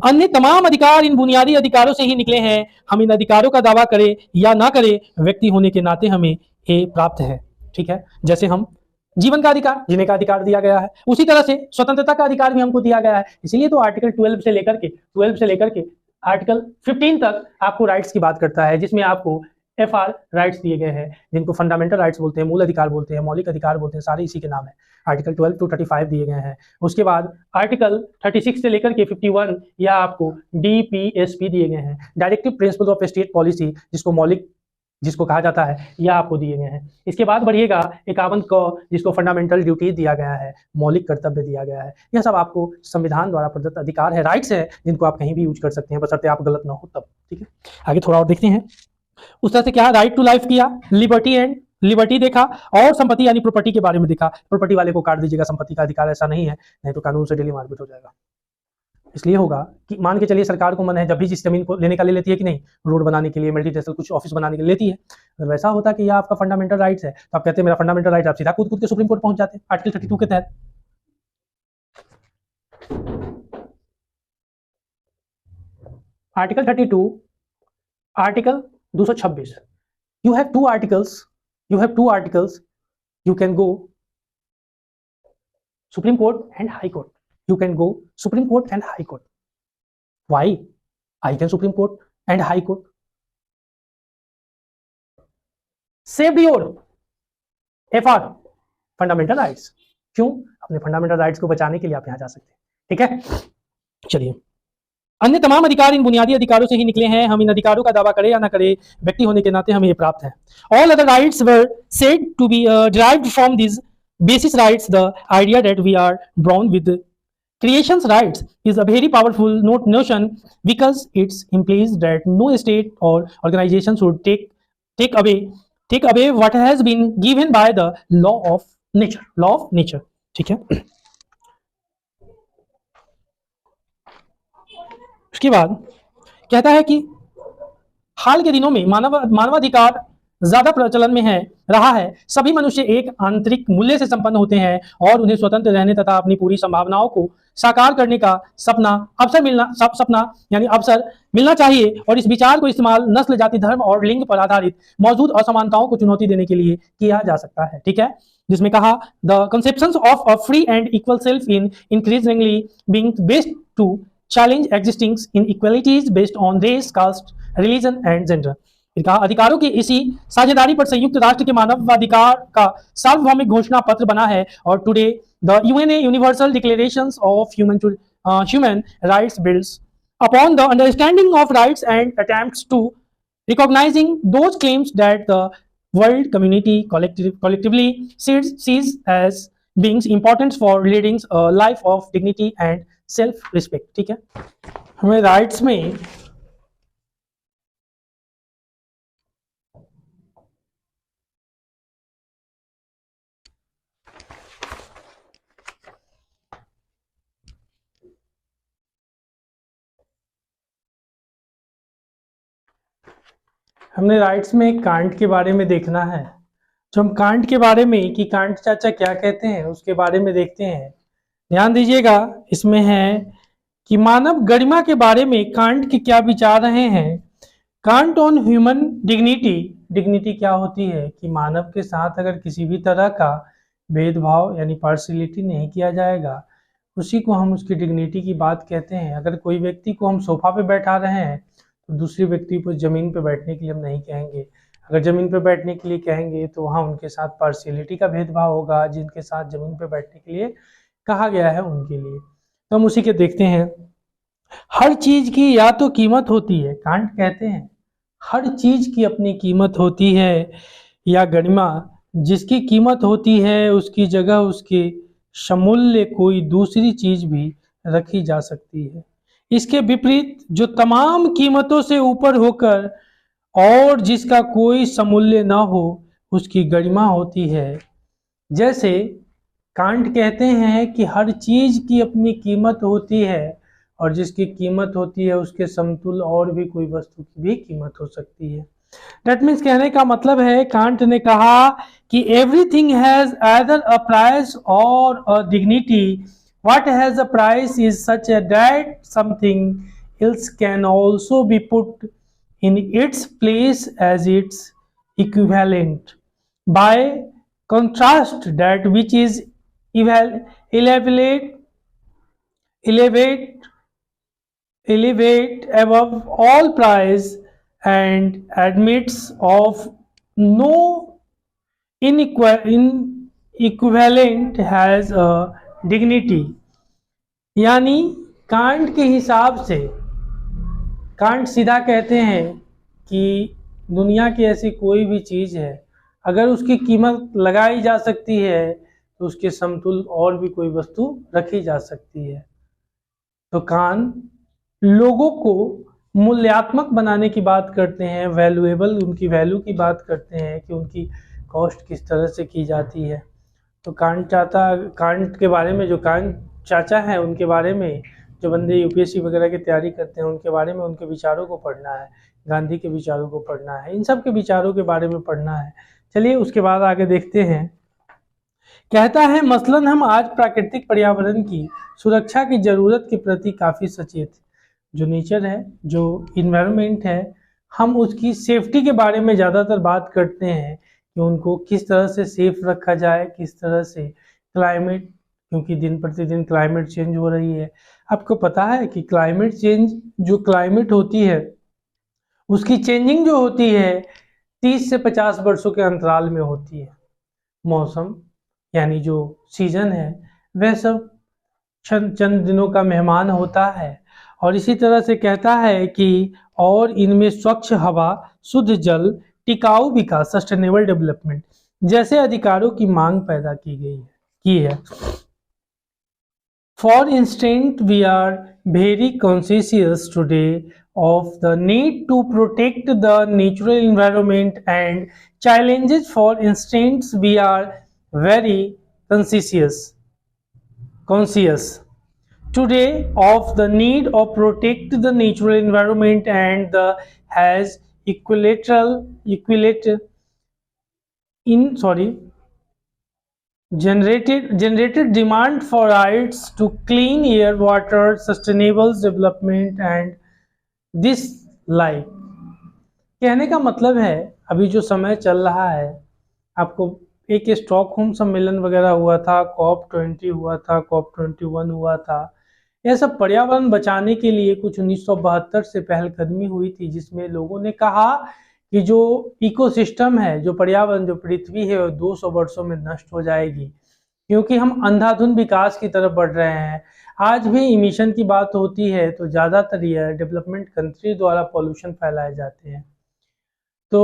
A: अन्य तमाम अधिकार इन बुनियादी अधिकारों से ही निकले हैं। हम इन अधिकारों का दावा करें या ना करें, व्यक्ति होने के नाते हमें ये प्राप्त है। ठीक है, जैसे हम जीवन का अधिकार, जीने का अधिकार दिया गया है, उसी तरह से स्वतंत्रता का अधिकार भी हमको दिया गया है। इसीलिए तो आर्टिकल 12 से लेकर के आर्टिकल 15 तक आपको राइट्स की बात करता है, जिसमें आपको FR राइट्स दिए गए हैं, जिनको फंडामेंटल राइट्स बोलते हैं, मूल अधिकार बोलते हैं, मौलिक अधिकार बोलते हैं, सारे इसी के नाम है। आर्टिकल 12 to 35 दिए गए हैं। उसके बाद आर्टिकल 36 से लेकर के 51 या आपको DPSP दिए गए हैं, directive principle of state policy, जिसको कहा जाता है, यह आपको दिए गए हैं। इसके बाद बढ़िएगा 51 क, जिसको फंडामेंटल ड्यूटी दिया गया है, मौलिक कर्तव्य दिया गया है। यह सब आपको संविधान द्वारा प्रदत्त अधिकार है, राइट्स है, जिनको आप कहीं भी यूज कर सकते हैं, बशर्ते आप गलत ना हो तब। ठीक है, आगे थोड़ा और देखते हैं। उस तरह से क्या राइट टू लाइफ किया, लिबर्टी देखा, और संपत्ति यानी प्रॉपर्टी के बारे में देखा। प्रॉपर्टी वाले को काट दीजिएगा, संपत्ति का अधिकार ऐसा नहीं है, नहीं तो कानून से डेली मारपीट हो जाएगा। इसलिए होगा कि मान के चलिए सरकार को मन है जब भी जिस जमीन को लेने का ले लेती है कि नहीं, रोड बनाने के लिए, मल्टीनेशनल कुछ ऑफिस बनाने के लिए लेती है। अगर वैसा होता कि यह आपका फंडामेंटल राइट्स है तो आप कहते हैं मेरा फंडामेंटल राइट, आप सीधा कूद के सुप्रीम कोर्ट पहुंच जाते आर्टिकल 32 के तहत। Article 32, article 226, you have two articles, you can go Supreme Court and High Court. You can go Supreme Court and High Court. Why? I can Supreme Court and High Court. Save your FR fundamental rights. क्यों? अपने fundamental rights को बचाने के लिए आप यहां जा सकते हैं। ठीक है, चलिए। अन्य तमाम अधिकार इन बुनियादी अधिकारों से ही निकले हैं। हम इन अधिकारों का दावा करें या ना करें, व्यक्ति होने के नाते हमें ये प्राप्त है। All other rights were said to be derived from these basis rights. The idea that we are born with creation's rights is a very powerful notion because it implies that no state or organization should take away what has been given by the law of nature. ठीक है, उसके बाद कहता है कि हाल के दिनों में मानवाधिकार ज्यादा प्रचलन में रहा है। सभी मनुष्य एक आंतरिक मूल्य से संपन्न होते हैं और उन्हें स्वतंत्र रहने तथा अपनी पूरी संभावनाओं को साकार करने का अवसर मिलना चाहिए। और इस विचार को इस्तेमाल नस्ल, जाति, धर्म और लिंग पर आधारित मौजूद असमानताओं को चुनौती देने के लिए किया जा सकता है। ठीक है, जिसमें कहा the conceptions of a free and equal self in increasingly being based to challenge existing inequalities based on race, caste, religion and gender. कहा अधिकारों की इसी साझेदारी पर संयुक्त राष्ट्र के मानवाधिकार का सार्वभौमिक घोषणा पत्र बना है और today the UNA universal declarations of human rights builds upon the understanding of rights and attempts to recognising those claims that the world community collectively sees as being important for leading a life of dignity and self respect। ठीक है, हमें rights में can't के बारे में देखना है। जो हम कांट के बारे में कि कांट चाचा क्या कहते हैं उसके बारे में देखते हैं। ध्यान दीजिएगा, इसमें है कि मानव गरिमा के बारे में कांट के क्या विचार रहे हैं। Can't on human dignity dignity क्या होती है कि मानव के साथ अगर किसी भी तरह का भेदभाव यानी पार्शियलिटी नहीं किया जाएगा, उसी को हम उसकी डिग्निटी की बात कहते हैं। अगर कोई व्यक्ति को हम सोफा पे बैठा रहे हैं तो दूसरे व्यक्ति को ज़मीन पे बैठने के लिए हम नहीं कहेंगे। अगर ज़मीन पे बैठने के लिए कहेंगे तो वहाँ उनके साथ पार्शियलिटी का भेदभाव होगा, जिनके साथ ज़मीन पे बैठने के लिए कहा गया है उनके लिए। तो हम उसी के देखते हैं। हर चीज़ की या तो कीमत होती है, कांट कहते हैं हर चीज़ की अपनी कीमत होती है, या गरिमा, जिसकी कीमत होती है उसकी जगह उसके समूल्य कोई दूसरी चीज भी रखी जा सकती है। इसके विपरीत जो तमाम कीमतों से ऊपर होकर और जिसका कोई समूल्य न हो उसकी गरिमा होती है। जैसे कांट कहते हैं कि हर चीज की अपनी कीमत होती है और जिसकी कीमत होती है उसके समतुल्य और भी कोई वस्तु की भी कीमत हो सकती है। That means कहने का मतलब है, कांट ने कहा कि everything has either a price or a dignity. What has a price is such that something else can also be put in its place as its equivalent. By contrast, that which is elevate above all price and admits of no inequivalent has a dignity। यानी can't के हिसाब से, can't सीधा कहते हैं कि दुनिया की ऐसी कोई भी चीज़ है अगर उसकी कीमत लगाई जा सकती है तो उसके समतुल्य और भी कोई वस्तु रखी जा सकती है। तो कांट लोगों को मूल्यात्मक बनाने की बात करते हैं, वैल्यूएबल, उनकी वैल्यू की बात करते हैं कि उनकी कॉस्ट किस तरह से की जाती है। तो कांट के बारे में, जो कांट चाचा हैं उनके बारे में, जो बंदे यूपीएससी वगैरह की तैयारी करते हैं उनके बारे में, उनके विचारों को पढ़ना है, गांधी के विचारों को पढ़ना है, इन सब के विचारों के बारे में पढ़ना है। चलिए उसके बाद आगे देखते हैं। कहता है मसलन हम आज प्राकृतिक पर्यावरण की सुरक्षा की जरूरत के प्रति काफ़ी सचेत। जो नेचर है, जो इन्वायरमेंट है, हम उसकी सेफ्टी के बारे में ज़्यादातर बात करते हैं कि उनको किस तरह से सेफ रखा जाए, किस तरह से क्लाइमेट, क्योंकि दिन प्रतिदिन क्लाइमेट चेंज हो रही है। आपको पता है कि क्लाइमेट चेंज, जो क्लाइमेट होती है उसकी चेंजिंग जो होती है 30 से 50 वर्षों के अंतराल में होती है। मौसम यानी जो सीजन है वह सब चंद दिनों का मेहमान होता है। और इसी तरह से कहता है कि और इनमें स्वच्छ हवा, शुद्ध जल, टिकाऊ विकास, सस्टेनेबल डेवलपमेंट जैसे अधिकारों की मांग पैदा की है। For instant we are very conscious today of the need to protect the natural environment and challenges. For instance, we are very conscious today of the need of protect the natural environment and the has generated demand for rights to clean air, water, sustainable development and this life. कहने का मतलब है अभी जो समय चल रहा है, आपको एक स्टॉकहोम सम्मेलन वगैरह हुआ था, COP20 हुआ था, COP21 हुआ था, यह सब पर्यावरण बचाने के लिए कुछ 1972 से पहलकदमी हुई थी, जिसमें लोगों ने कहा कि जो इकोसिस्टम है, जो पर्यावरण, जो पृथ्वी है, वो 200 वर्षों में नष्ट हो जाएगी, क्योंकि हम अंधाधुंध विकास की तरफ बढ़ रहे हैं। आज भी इमिशन की बात होती है तो ज़्यादातर यह डेवलपमेंट कंट्री द्वारा पॉल्यूशन फैलाए जाते हैं। तो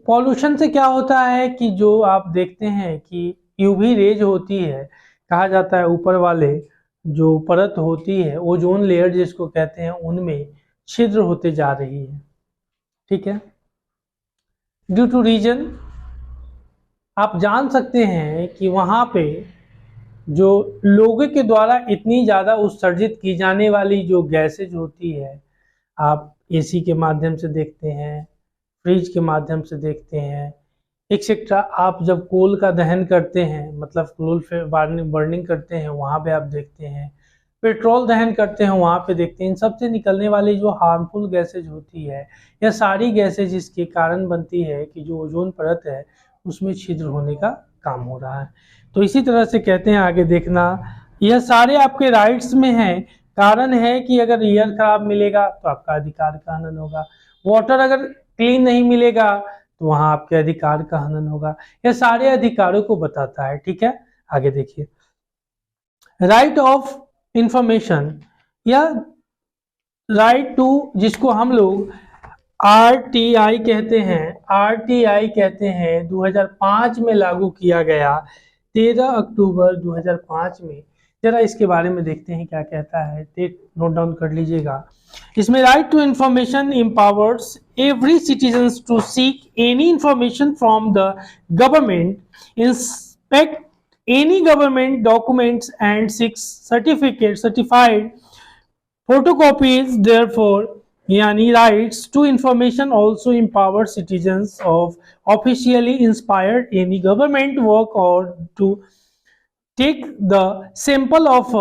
A: पॉल्यूशन से क्या होता है कि जो आप देखते हैं कि यूवी रेज होती है, कहा जाता है ऊपर वाले जो परत होती है, ओजोन लेयर जिसको कहते हैं, उनमें छिद्र होते जा रही है। ठीक है, ड्यू टू रीजन आप जान सकते हैं कि वहाँ पे जो लोगों के द्वारा इतनी ज़्यादा उत्सर्जित की जाने वाली जो गैसेज होती है, आप एसी के माध्यम से देखते हैं, फ्रिज के माध्यम से देखते हैं, एक्सेट्रा। आप जब कोल का दहन करते हैं, मतलब कोल बर्निंग करते हैं, वहाँ पे आप देखते हैं, पेट्रोल दहन करते हैं वहां पे देखते हैं इन सबसे निकलने वाली जो हार्मफुल गैसेज होती है, यह सारी गैसेज इसके कारण बनती है कि जो ओजोन परत है उसमें छिद्र होने का काम हो रहा है। तो इसी तरह से कहते हैं, आगे देखना, यह सारे आपके राइट्स में हैं। कारण है कि अगर एयर खराब मिलेगा तो आपका अधिकार का हनन होगा, वाटर अगर क्लीन नहीं मिलेगा तो वहां आपके अधिकार का हनन होगा। यह सारे अधिकारों को बताता है। ठीक है, आगे देखिए, राइट ऑफ इंफॉर्मेशन या राइट टू, जिसको हम लोग आरटीआई कहते हैं, आरटीआई कहते हैं, 2005 में लागू किया गया, 13 अक्टूबर 2005 में। जरा इसके बारे में देखते हैं क्या कहता है, नोट डाउन कर लीजिएगा। इसमें right to information empowers every citizen to seek any information from the government, inspect any government documents and seek certified photocopies. Therefore, yani rights to information also empower citizens of officially inspired any government work or to take the sample of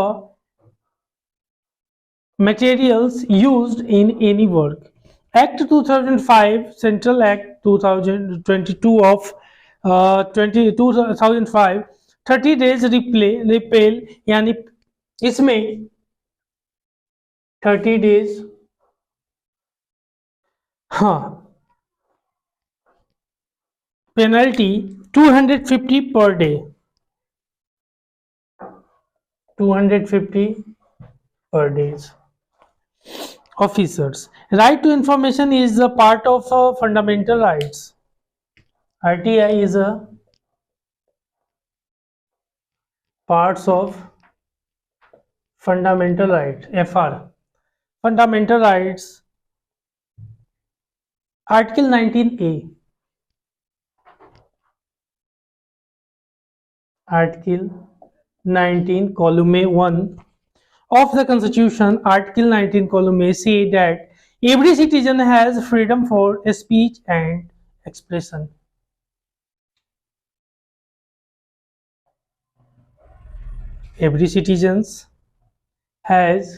A: materials used in any work. Act 2005, Central Act 2022 of 2005, 30 days repel, यानी इसमें 30 days, हाँ, penalty 250 per day, 250 per days. Officers, right to information is a part of fundamental rights. RTI is a parts of fundamental right. FR, fundamental rights, article 19A, article 19 column 1 of the constitution, article 19 column A say that every citizen has freedom for speech and expression. Every citizen has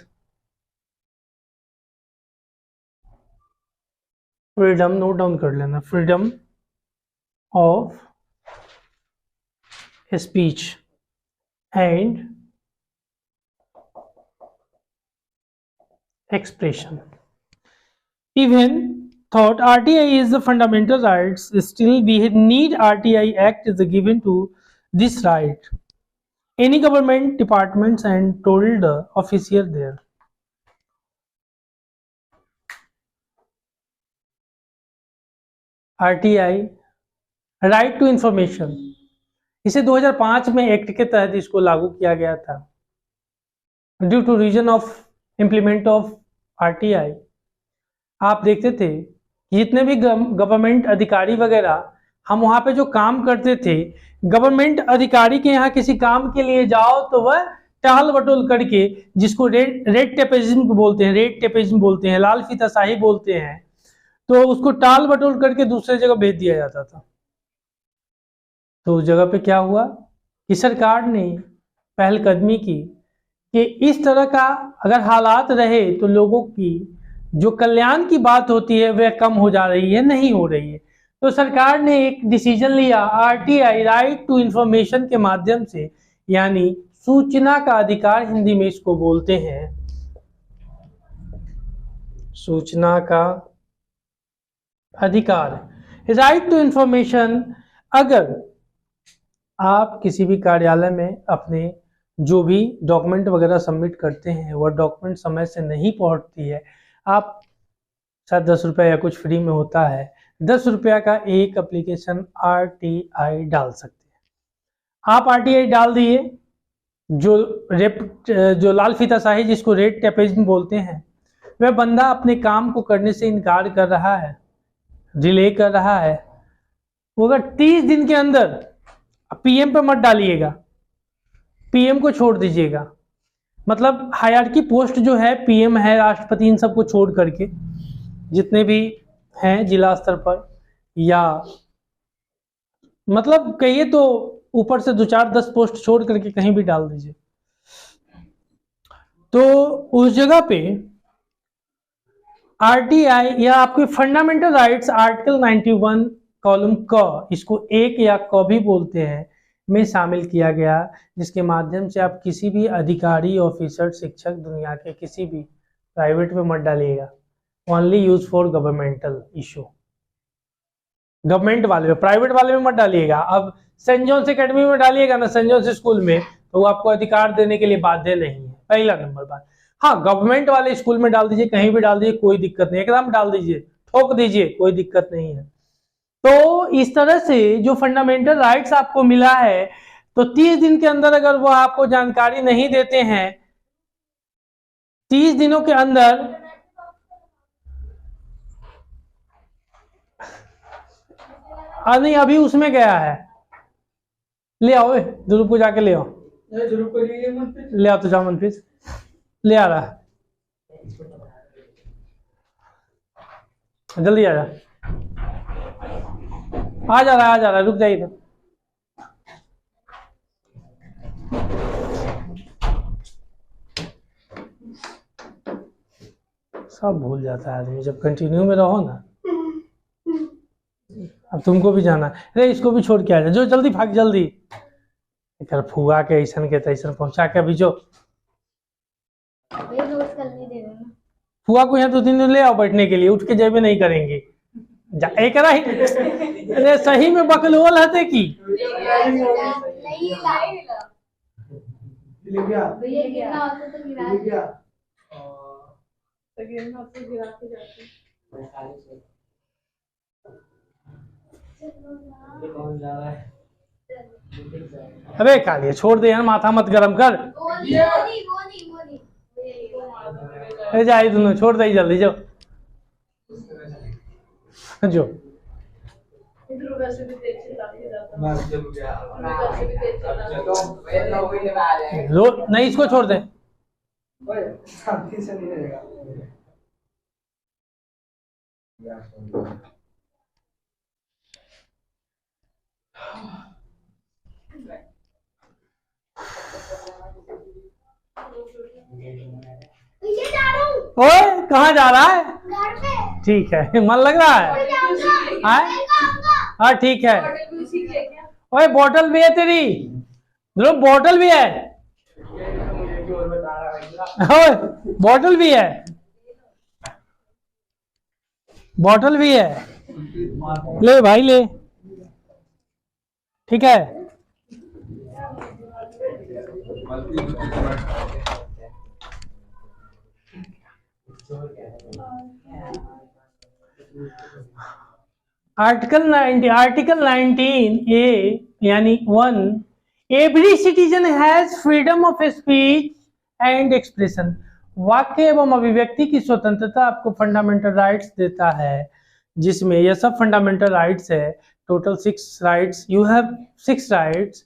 A: freedom, note down कर लेना, freedom of speech and expression. Even thought RTI is the fundamental rights, still we need RTI Act is given to this right. Any government departments and told the officer there. RTI, right to information, इसे 2005 में act के तहत इसको लागू किया गया था। Due to reason of implement of RTI, आप देखते थे जितने भी गवर्नमेंट अधिकारी वगैरह, हम वहां पे जो काम करते थे, गवर्नमेंट अधिकारी के यहाँ किसी काम के लिए जाओ तो वह टहल बटोल करके, जिसको रेड टेपिज्म बोलते हैं, रेड टेपिज्म बोलते हैं, लाल फीताशाही बोलते हैं, तो उसको टाल बटोल करके दूसरे जगह भेज दिया जाता था। तो उस जगह पे क्या हुआ कि सरकार ने पहलकदमी की कि इस तरह का अगर हालात रहे तो लोगों की जो कल्याण की बात होती है वह कम हो जा रही है, नहीं हो रही है। तो सरकार ने एक डिसीजन लिया, RTI, राइट टू इंफॉर्मेशन के माध्यम से, यानी सूचना का अधिकार हिंदी में इसको बोलते हैं, सूचना का अधिकार। राइट टू इंफॉर्मेशन, अगर आप किसी भी कार्यालय में अपने जो भी डॉक्यूमेंट वगैरह सबमिट करते हैं वह डॉक्यूमेंट समय से नहीं पहुंचती है, आप शायद 10 रुपये या कुछ फ्री में होता है, 10 रुपया का एक एप्लीकेशन RTI डाल सकते हैं। आप RTI डाल दिए, जो लाल फीताशाही जिसको रेड टेपिज्म बोलते हैं, वह बंदा अपने काम को करने से इनकार कर रहा है, डिले कर रहा है, वो अगर 30 दिन के अंदर, PM पे मत डालिएगा, PM को छोड़ दीजिएगा, मतलब हायरार्की पोस्ट जो है PM है, राष्ट्रपति, इन सबको छोड़ करके जितने भी हैं जिला स्तर पर, या मतलब कहिए तो ऊपर से 2-4-10 पोस्ट छोड़ करके कहीं भी डाल दीजिए। तो उस जगह पे आरटीआई या आपके फंडामेंटल राइट्स आर्टिकल 91 कॉलम क, इसको एक या क भी बोलते हैं, में शामिल किया गया, जिसके माध्यम से आप किसी भी अधिकारी, ऑफिसर, शिक्षक, दुनिया के किसी भी प्राइवेट में मत डालिएगा, only use for governmental issue, government वाले में, प्राइवेट वाले में मत डालिएगा। अब सेंट जॉन्स एकेडमी में डालिएगा ना, सेंट जॉन्स स्कूल में, तो वो आपको अधिकार देने के लिए बाध्य नहीं है, पहला नंबर बात। हाँ, गवर्नमेंट वाले स्कूल में डाल दीजिए, कहीं भी डाल दीजिए, कोई दिक्कत नहीं, एकदम डाल दीजिए, ठोक दीजिए, कोई दिक्कत नहीं है। तो इस तरह से जो फंडामेंटल राइट्स आपको मिला है, तो 30 दिन के अंदर अगर वो आपको जानकारी नहीं देते हैं, 30 दिनों के अंदर, नहीं अभी उसमें गया है, ले आओ ध्रुव को, जाके ले आओ, ले आओ तो जाओ मनप्रीत, ले आ रहा है, जल्दी आ जा, आ जा रहा है, रुक जाइए। सब भूल जाता है आदमी जब कंटिन्यू में रहो ना। अब तुमको भी जाना, अरे इसको भी छोड़ के आ जा, जो जल्दी भाग, जल्दी कर, फुआ के ऐसा के तैसन पहुंचा के अभी जो फुआ को यहाँ 2-3 दिन ले आओ बैठने के लिए, उठ के जेबे नहीं करेंगे, एक ही अरे सही में बकलोल हते की अबे कालिया छोड़ दे यार, माथा मत गरम कर, जाए दोनों, छोड़ दे जल्दी, जो जो नहीं, इसको छोड़ दे, ओए कहाँ जा रहा है? ठीक है, मन लग रहा है? हाँ ठीक है। ओए बोतल भी है तेरी, ध्रुव बोतल भी है, ओए बोतल भी है, बोतल भी है, ले भाई ले, ठीक है। आर्टिकल 19 ए यानी 1, every citizen has freedom of speech and expression, वाक्य एवं अभिव्यक्ति की स्वतंत्रता आपको फंडामेंटल राइट्स देता है, जिसमें यह सब फंडामेंटल राइट्स है, total 6 rights, you have 6 rights.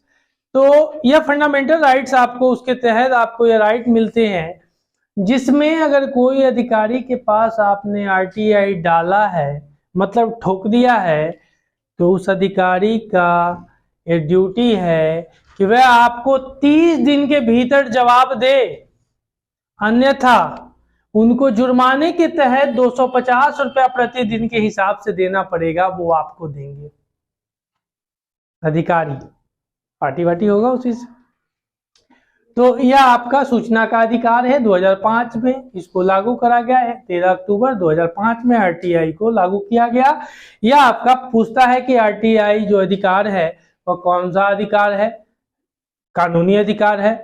A: तो यह फंडामेंटल राइट्स आपको, उसके तहत आपको यह राइट मिलते हैं, जिसमें अगर कोई अधिकारी के पास आपने आरटीआई डाला है, मतलब ठोक दिया है, तो उस अधिकारी का ये ड्यूटी है कि वह आपको 30 दिन के भीतर जवाब दे, अन्यथा उनको जुर्माने के तहत 250 रुपया प्रतिदिन के हिसाब से देना पड़ेगा, वो आपको देंगे। अधिकारी पार्टी वाटी होगा उसी से। तो यह आपका सूचना का अधिकार है, 2005 में इसको लागू करा गया है, 13 अक्टूबर 2005 में आरटीआई को लागू किया गया। यह आपका पूछता है कि आरटीआई जो अधिकार है वह कौन सा अधिकार है, कानूनी अधिकार है,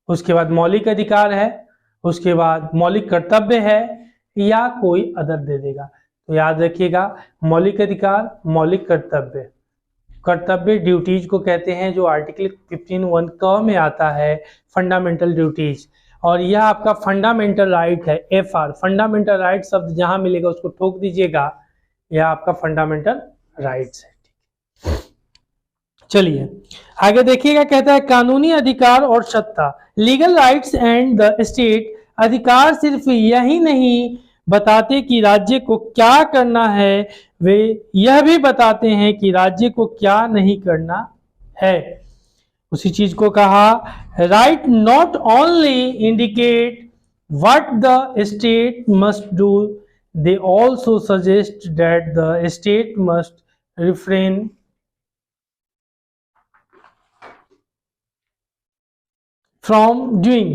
A: उसके बाद मौलिक अधिकार है, उसके बाद मौलिक कर्तव्य है, या कोई अदर दे देगा। तो याद रखिएगा, मौलिक अधिकार, मौलिक कर्तव्य, कर्तव्य ड्यूटीज को कहते हैं, जो आर्टिकल 15(1) क में आता है, फंडामेंटल ड्यूटीज, और यह आपका फंडामेंटल राइट है, FR, फंडामेंटल राइट शब्द जहां मिलेगा उसको ठोक दीजिएगा, यह आपका फंडामेंटल राइट्स है। चलिए आगे देखिएगा, कहता है कानूनी अधिकार और सत्ता, legal rights and the state, अधिकार सिर्फ यही नहीं बताते कि राज्य को क्या करना है, वे यह भी बताते हैं कि राज्य को क्या नहीं करना है। उसी चीज को कहा, right not only indicate what the state must do. They also suggest that the state must refrain from doing.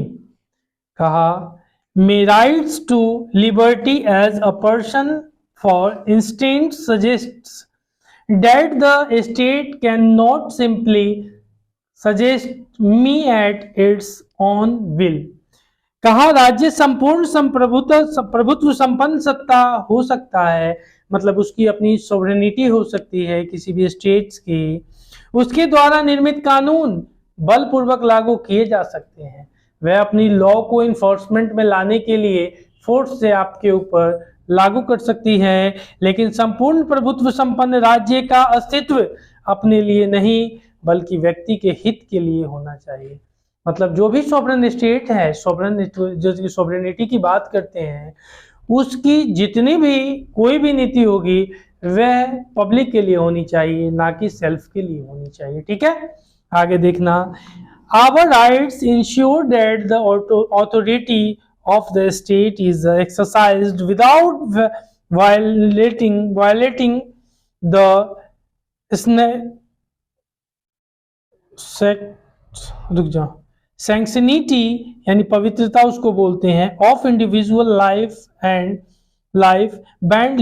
A: कहा may rights to liberty as a person for instance suggests that the state cannot simply suggest me at its own will. कहा राज्य संपूर्ण प्रभुत्व संपन्न सत्ता हो सकता है, मतलब उसकी अपनी सोवरेनिटी हो सकती है किसी भी स्टेट्स की, उसके द्वारा निर्मित कानून बलपूर्वक लागू किए जा सकते हैं। वह अपनी लॉ को इन्फोर्समेंट में लाने के लिए फोर्स से आपके ऊपर लागू कर सकती है, लेकिन संपूर्ण प्रभुत्व संपन्न राज्य का अस्तित्व अपने लिए नहीं बल्कि व्यक्ति के हित के लिए होना चाहिए। मतलब जो भी सॉवरेन स्टेट है, जो सॉवरेनिटी की बात करते हैं, उसकी जितनी भी कोई भी नीति होगी वह पब्लिक के लिए होनी चाहिए, ना कि सेल्फ के लिए होनी चाहिए। ठीक है, आगे देखना। Our rights ensure that the authority of the state is exercised without violating the sanctity यानी पवित्रता उसको बोलते हैं of individual life and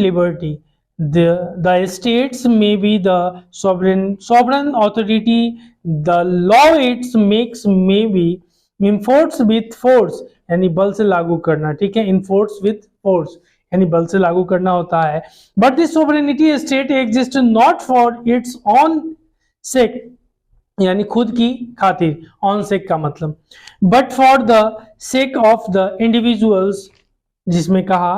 A: liberty. The states may be the sovereign authority. The law it makes may be enforced with force यानी बल से लागू करना। ठीक है, enforced with force यानी बल से लागू करना होता है। But the sovereignty state exists not for its own sake यानी खुद की खातिर, ऑन सेक का मतलब, but for the sake of the individuals, जिसमें कहा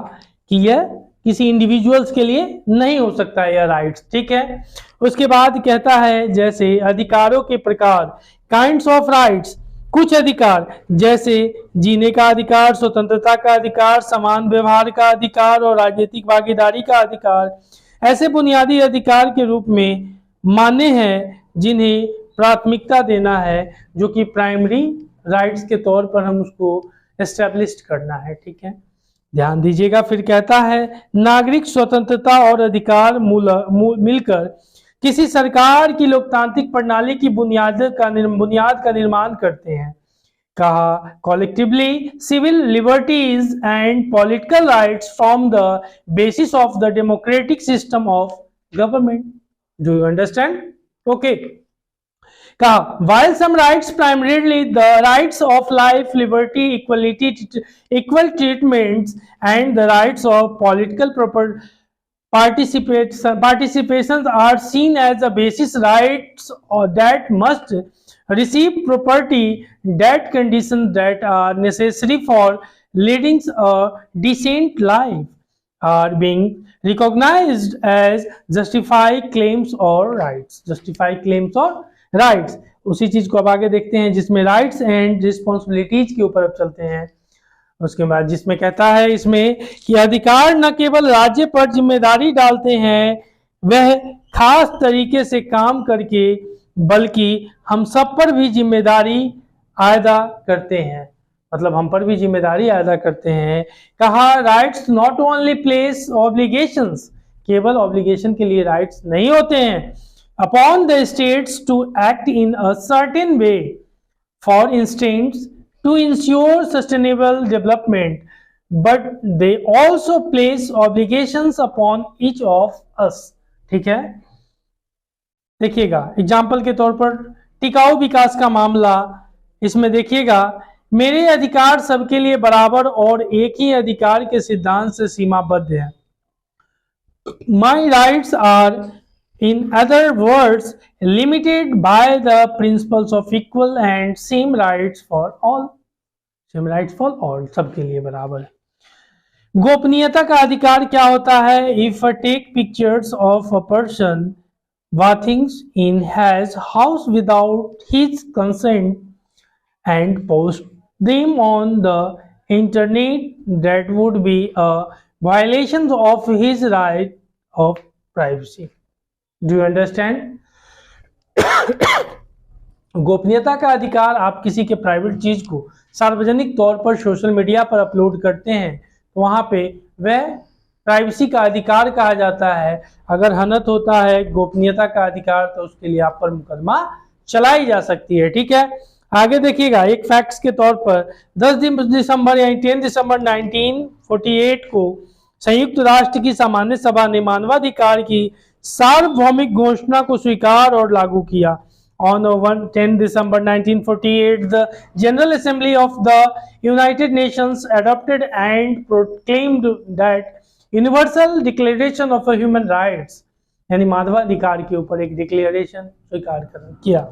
A: कि यह किसी इंडिविजुअल्स के लिए नहीं हो सकता है यह राइट्स। ठीक है, उसके बाद कहता है जैसे अधिकारों के प्रकार, काइंड्स ऑफ राइट्स, कुछ अधिकार जैसे जीने का अधिकार, स्वतंत्रता का अधिकार, समान व्यवहार का अधिकार और राजनीतिक भागीदारी का अधिकार ऐसे बुनियादी अधिकार के रूप में मान्य हैं जिन्हें प्राथमिकता देना है, जो कि प्राइमरी राइट्स के तौर पर हम उसको एस्टेब्लिश करना है। ठीक है, ध्यान दीजिएगा। फिर कहता है नागरिक स्वतंत्रता और अधिकार मिलकर किसी सरकार की लोकतांत्रिक प्रणाली की बुनियाद का निर्माण करते हैं। कहा collectively civil liberties and political rights form the basis of the democratic system of government. Do you understand? Okay. कहा while some rights, primarily the rights of life, liberty, equality, equal treatments and the rights of political participations are seen as the basis rights or that must receive property, that conditions that are necessary for leading a decent life are being recognized as justified claims or rights. Justified claims or rights, उसी चीज को अब आगे देखते हैं जिसमें rights and responsibilities के ऊपर अब चलते हैं। उसके बाद जिसमें कहता है इसमें कि अधिकार न केवल राज्य पर जिम्मेदारी डालते हैं वह खास तरीके से काम करके, बल्कि हम सब पर भी जिम्मेदारी अदा करते हैं, मतलब हम पर भी जिम्मेदारी अदा करते हैं। कहा rights not only place obligations, केवल ऑब्लिगेशन के लिए राइट्स नहीं होते हैं, upon the states to act in a certain way, for instance to ensure sustainable development, but they also place obligations upon each of us. ठीक है, देखिएगा example के तौर पर टिकाऊ विकास का मामला, इसमें देखिएगा मेरे अधिकार सबके लिए बराबर और एक ही अधिकार के सिद्धांत से सीमाबद्ध है। My rights are in other words limited by the principles of equal and same rights for all. Same rights for all, सबके लिए बराबर। गोपनीयता का अधिकार क्या होता है? If I take pictures of a person bathing in his house without his consent and post them on the internet, that would be a violation of his right of privacy. Do you understand? गोपनीयता का अधिकार, आप किसी के private चीज को सार्वजनिक तौर पर सोशल मीडिया पर अपलोड करते हैं तो वहां पे वह प्राइवेसी का अधिकार कहा जाता है। अगर हनन होता है गोपनीयता का अधिकार तो उसके लिए आप पर मुकदमा चलाई जा सकती है। ठीक है, आगे देखिएगा एक फैक्ट्स के तौर पर 10 दिसंबर यानी 10 दिसंबर 1948 को संयुक्त राष्ट्र की सामान्य सभा ने मानवाधिकार की सार्वभौमिक घोषणा को स्वीकार और लागू किया। On 10 December 1948, the General Assembly of the United Nations adopted and proclaimed that Universal Declaration of Human Rights, यानी मानवाधिकार के ऊपर एक डिक्लेरेशन स्वीकार किया।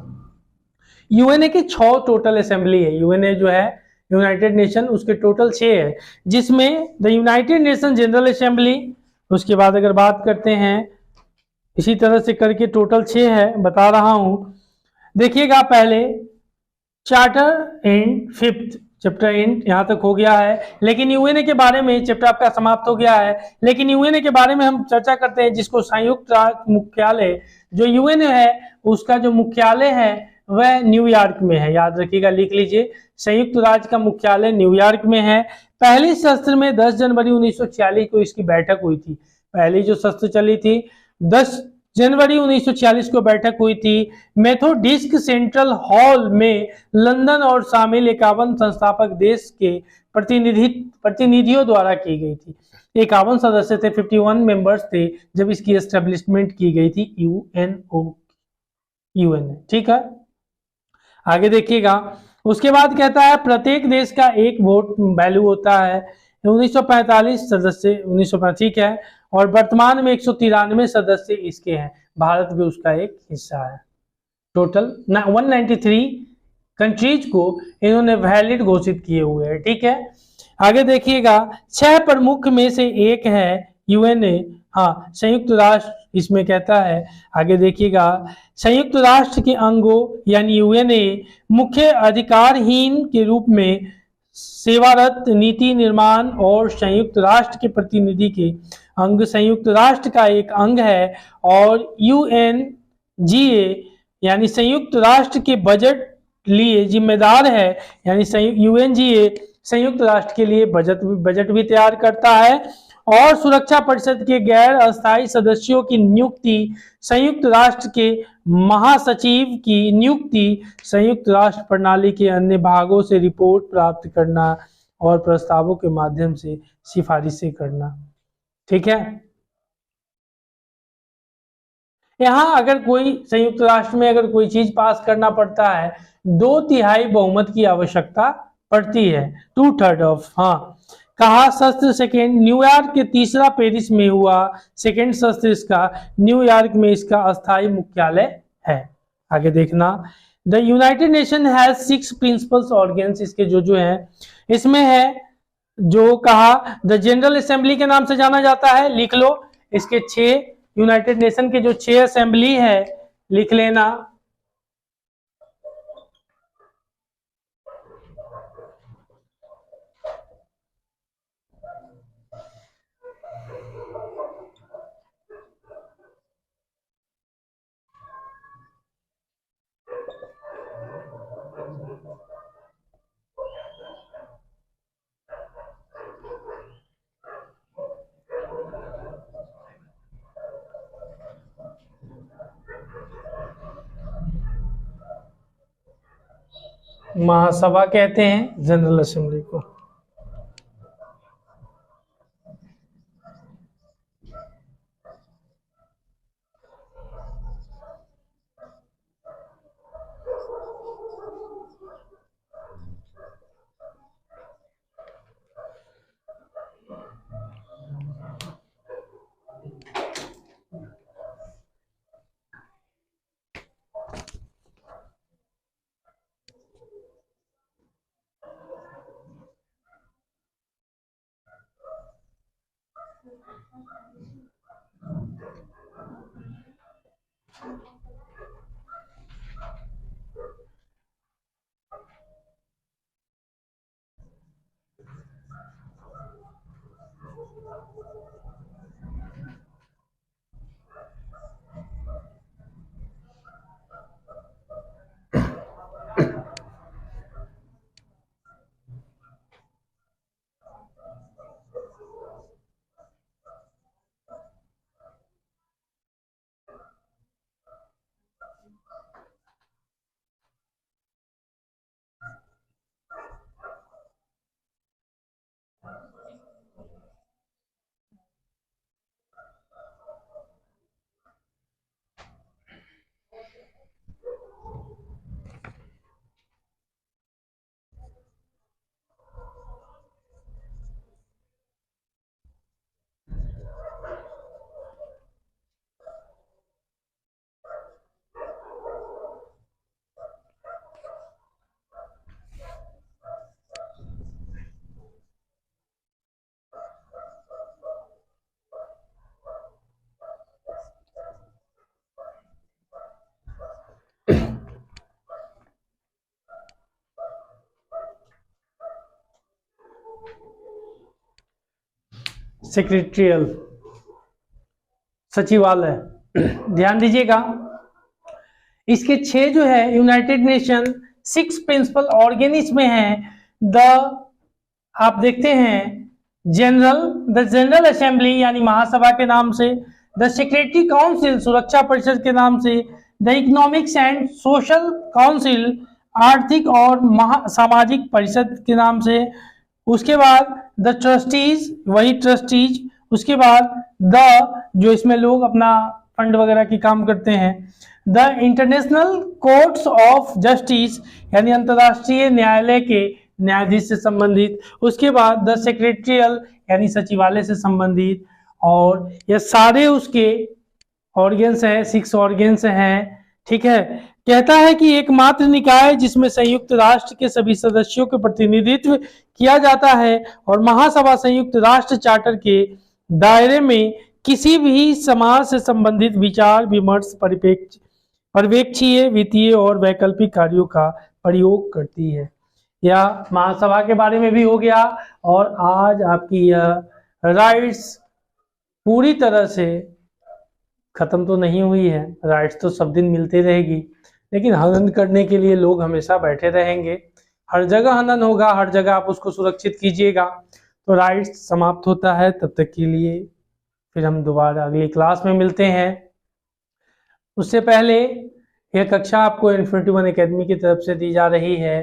A: यूएनए के 6 टोटल असेंबली है। यूएनए जो है यूनाइटेड नेशन, उसके टोटल 6 है, जिसमें the United nation general assembly, उसके बाद अगर बात करते हैं इसी तरह से करके टोटल 6 है, बता रहा हूं। देखिएगा पहले charter and 5th chapter and यहां तक हो गया है, लेकिन यूएनए के बारे में चैप्टर आपका समाप्त हो गया है। लेकिन यूएनए के बारे में हम चर्चा करते हैं, जिसको संयुक्त राष्ट्र मुख्यालय, जो यूएनए है उसका जो मुख्यालय है वह न्यूयॉर्क में है। याद रखिएगा, लिख लीजिए, संयुक्त राज्य का मुख्यालय न्यूयॉर्क में है। पहली सत्र में 10 जनवरी 1946 को इसकी बैठक हुई थी। पहली जो सत्र चली थी 10 जनवरी 1946 को बैठक हुई थी मेथोडिस्ट सेंट्रल हॉल में लंदन और शामिल 51 संस्थापक देश के प्रतिनिधियों द्वारा की गई थी। 51 सदस्य थे, 51 मेंबर्स थे जब इसकी एस्टेब्लिशमेंट की गई थी यूएनए। ठीक है, आगे देखिएगा, उसके बाद कहता है प्रत्येक देश का एक वोट वैल्यू होता है। 1945 सदस्य 1945, ठीक है, और वर्तमान में 193 सदस्य इसके हैं। भारत भी उसका एक हिस्सा है। टोटल 193 कंट्रीज को इन्होंने वैलिड घोषित किए हुए हैं। ठीक है, आगे देखिएगा 6 प्रमुख में से एक है यूएनए, हाँ संयुक्त राष्ट्र इसमें कहता है। आगे देखिएगा संयुक्त राष्ट्र के अंगों यानी यूएनए मुख्य अधिकारहीन के रूप में सेवारत, नीति निर्माण और संयुक्त राष्ट्र के प्रतिनिधि के अंग संयुक्त राष्ट्र का एक अंग है, और यूएनजीए यानी संयुक्त राष्ट्र के बजट लिए जिम्मेदार है। यानी यूएनजीए संयुक्त राष्ट्र के लिए बजट भी तैयार करता है, और सुरक्षा परिषद के गैर अस्थायी सदस्यों की नियुक्ति, संयुक्त राष्ट्र के महासचिव की नियुक्ति, संयुक्त राष्ट्र प्रणाली के अन्य भागों से रिपोर्ट प्राप्त करना और प्रस्तावों के माध्यम से सिफारिशें करना। ठीक है, यहां अगर कोई संयुक्त राष्ट्र में अगर कोई चीज पास करना पड़ता है 2/3 बहुमत की आवश्यकता पड़ती है, 2/3 ऑफ। हाँ, कहा शस्त्र सेकेंड न्यूयॉर्क के तीसरा पेरिस में हुआ, सेकेंड शस्त्र इसका न्यूयॉर्क में इसका अस्थायी मुख्यालय है। आगे देखना, the United nation has 6 principles organs, इसके जो है इसमें है जो कहा द जनरल असेंबली के नाम से जाना जाता है, लिख लो। इसके 6 यूनाइटेड नेशन के जो 6 असेंबली है लिख लेना। महासभा कहते हैं जनरल असेंबली को। सेक्रेटरियल, सचिवालय। ध्यान दीजिएगा, इसके 6 जो है यूनाइटेड नेशन 6 प्रिंसिपल ऑर्गेन इसमें है। आप देखते हैं द जनरल असेंबली यानी महासभा के नाम से, द सेक्रेटरी काउंसिल सुरक्षा परिषद के नाम से, the economics and social council आर्थिक और सामाजिक परिषद के नाम से, उसके बाद द ट्रस्टीज वही ट्रस्टीज, उसके बाद द जो इसमें लोग अपना फंड वगैरह की काम करते हैं, the international courts of justice यानी अंतर्राष्ट्रीय न्यायालय के न्यायाधीश से संबंधित, उसके बाद द सेक्रेटरियल यानी सचिवालय से संबंधित, और ये सारे उसके ऑर्गेन्स हैं, 6 ऑर्गेन्स हैं। ठीक है, कहता है कि एकमात्र निकाय जिसमें संयुक्त राष्ट्र के सभी सदस्यों के प्रतिनिधित्व किया जाता है और महासभा संयुक्त राष्ट्र चार्टर के दायरे में किसी भी समाज से संबंधित विचार विमर्श पर्यवेक्षीय वित्तीय और वैकल्पिक कार्यों का प्रयोग करती है। या महासभा के बारे में भी हो गया। और आज आपकी यह राइट्स पूरी तरह से खत्म तो नहीं हुई है, राइट्स तो सब दिन मिलती रहेगी, लेकिन हनन करने के लिए लोग हमेशा बैठे रहेंगे। हर जगह हनन होगा, हर जगह आप उसको सुरक्षित कीजिएगा तो राइट्स समाप्त होता है। तब तक के लिए फिर हम दोबारा अगली क्लास में मिलते हैं। उससे पहले यह कक्षा आपको इन्फिनिटी वन एकेडमी की तरफ से दी जा रही है।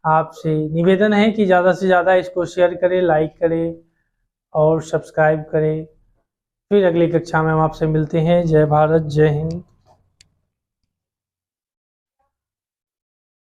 A: आपसे निवेदन है कि ज़्यादा से ज़्यादा इसको शेयर करें, लाइक करें और सब्सक्राइब करें। फिर अगली कक्षा में हम आपसे मिलते हैं। जय भारत, जय हिंद।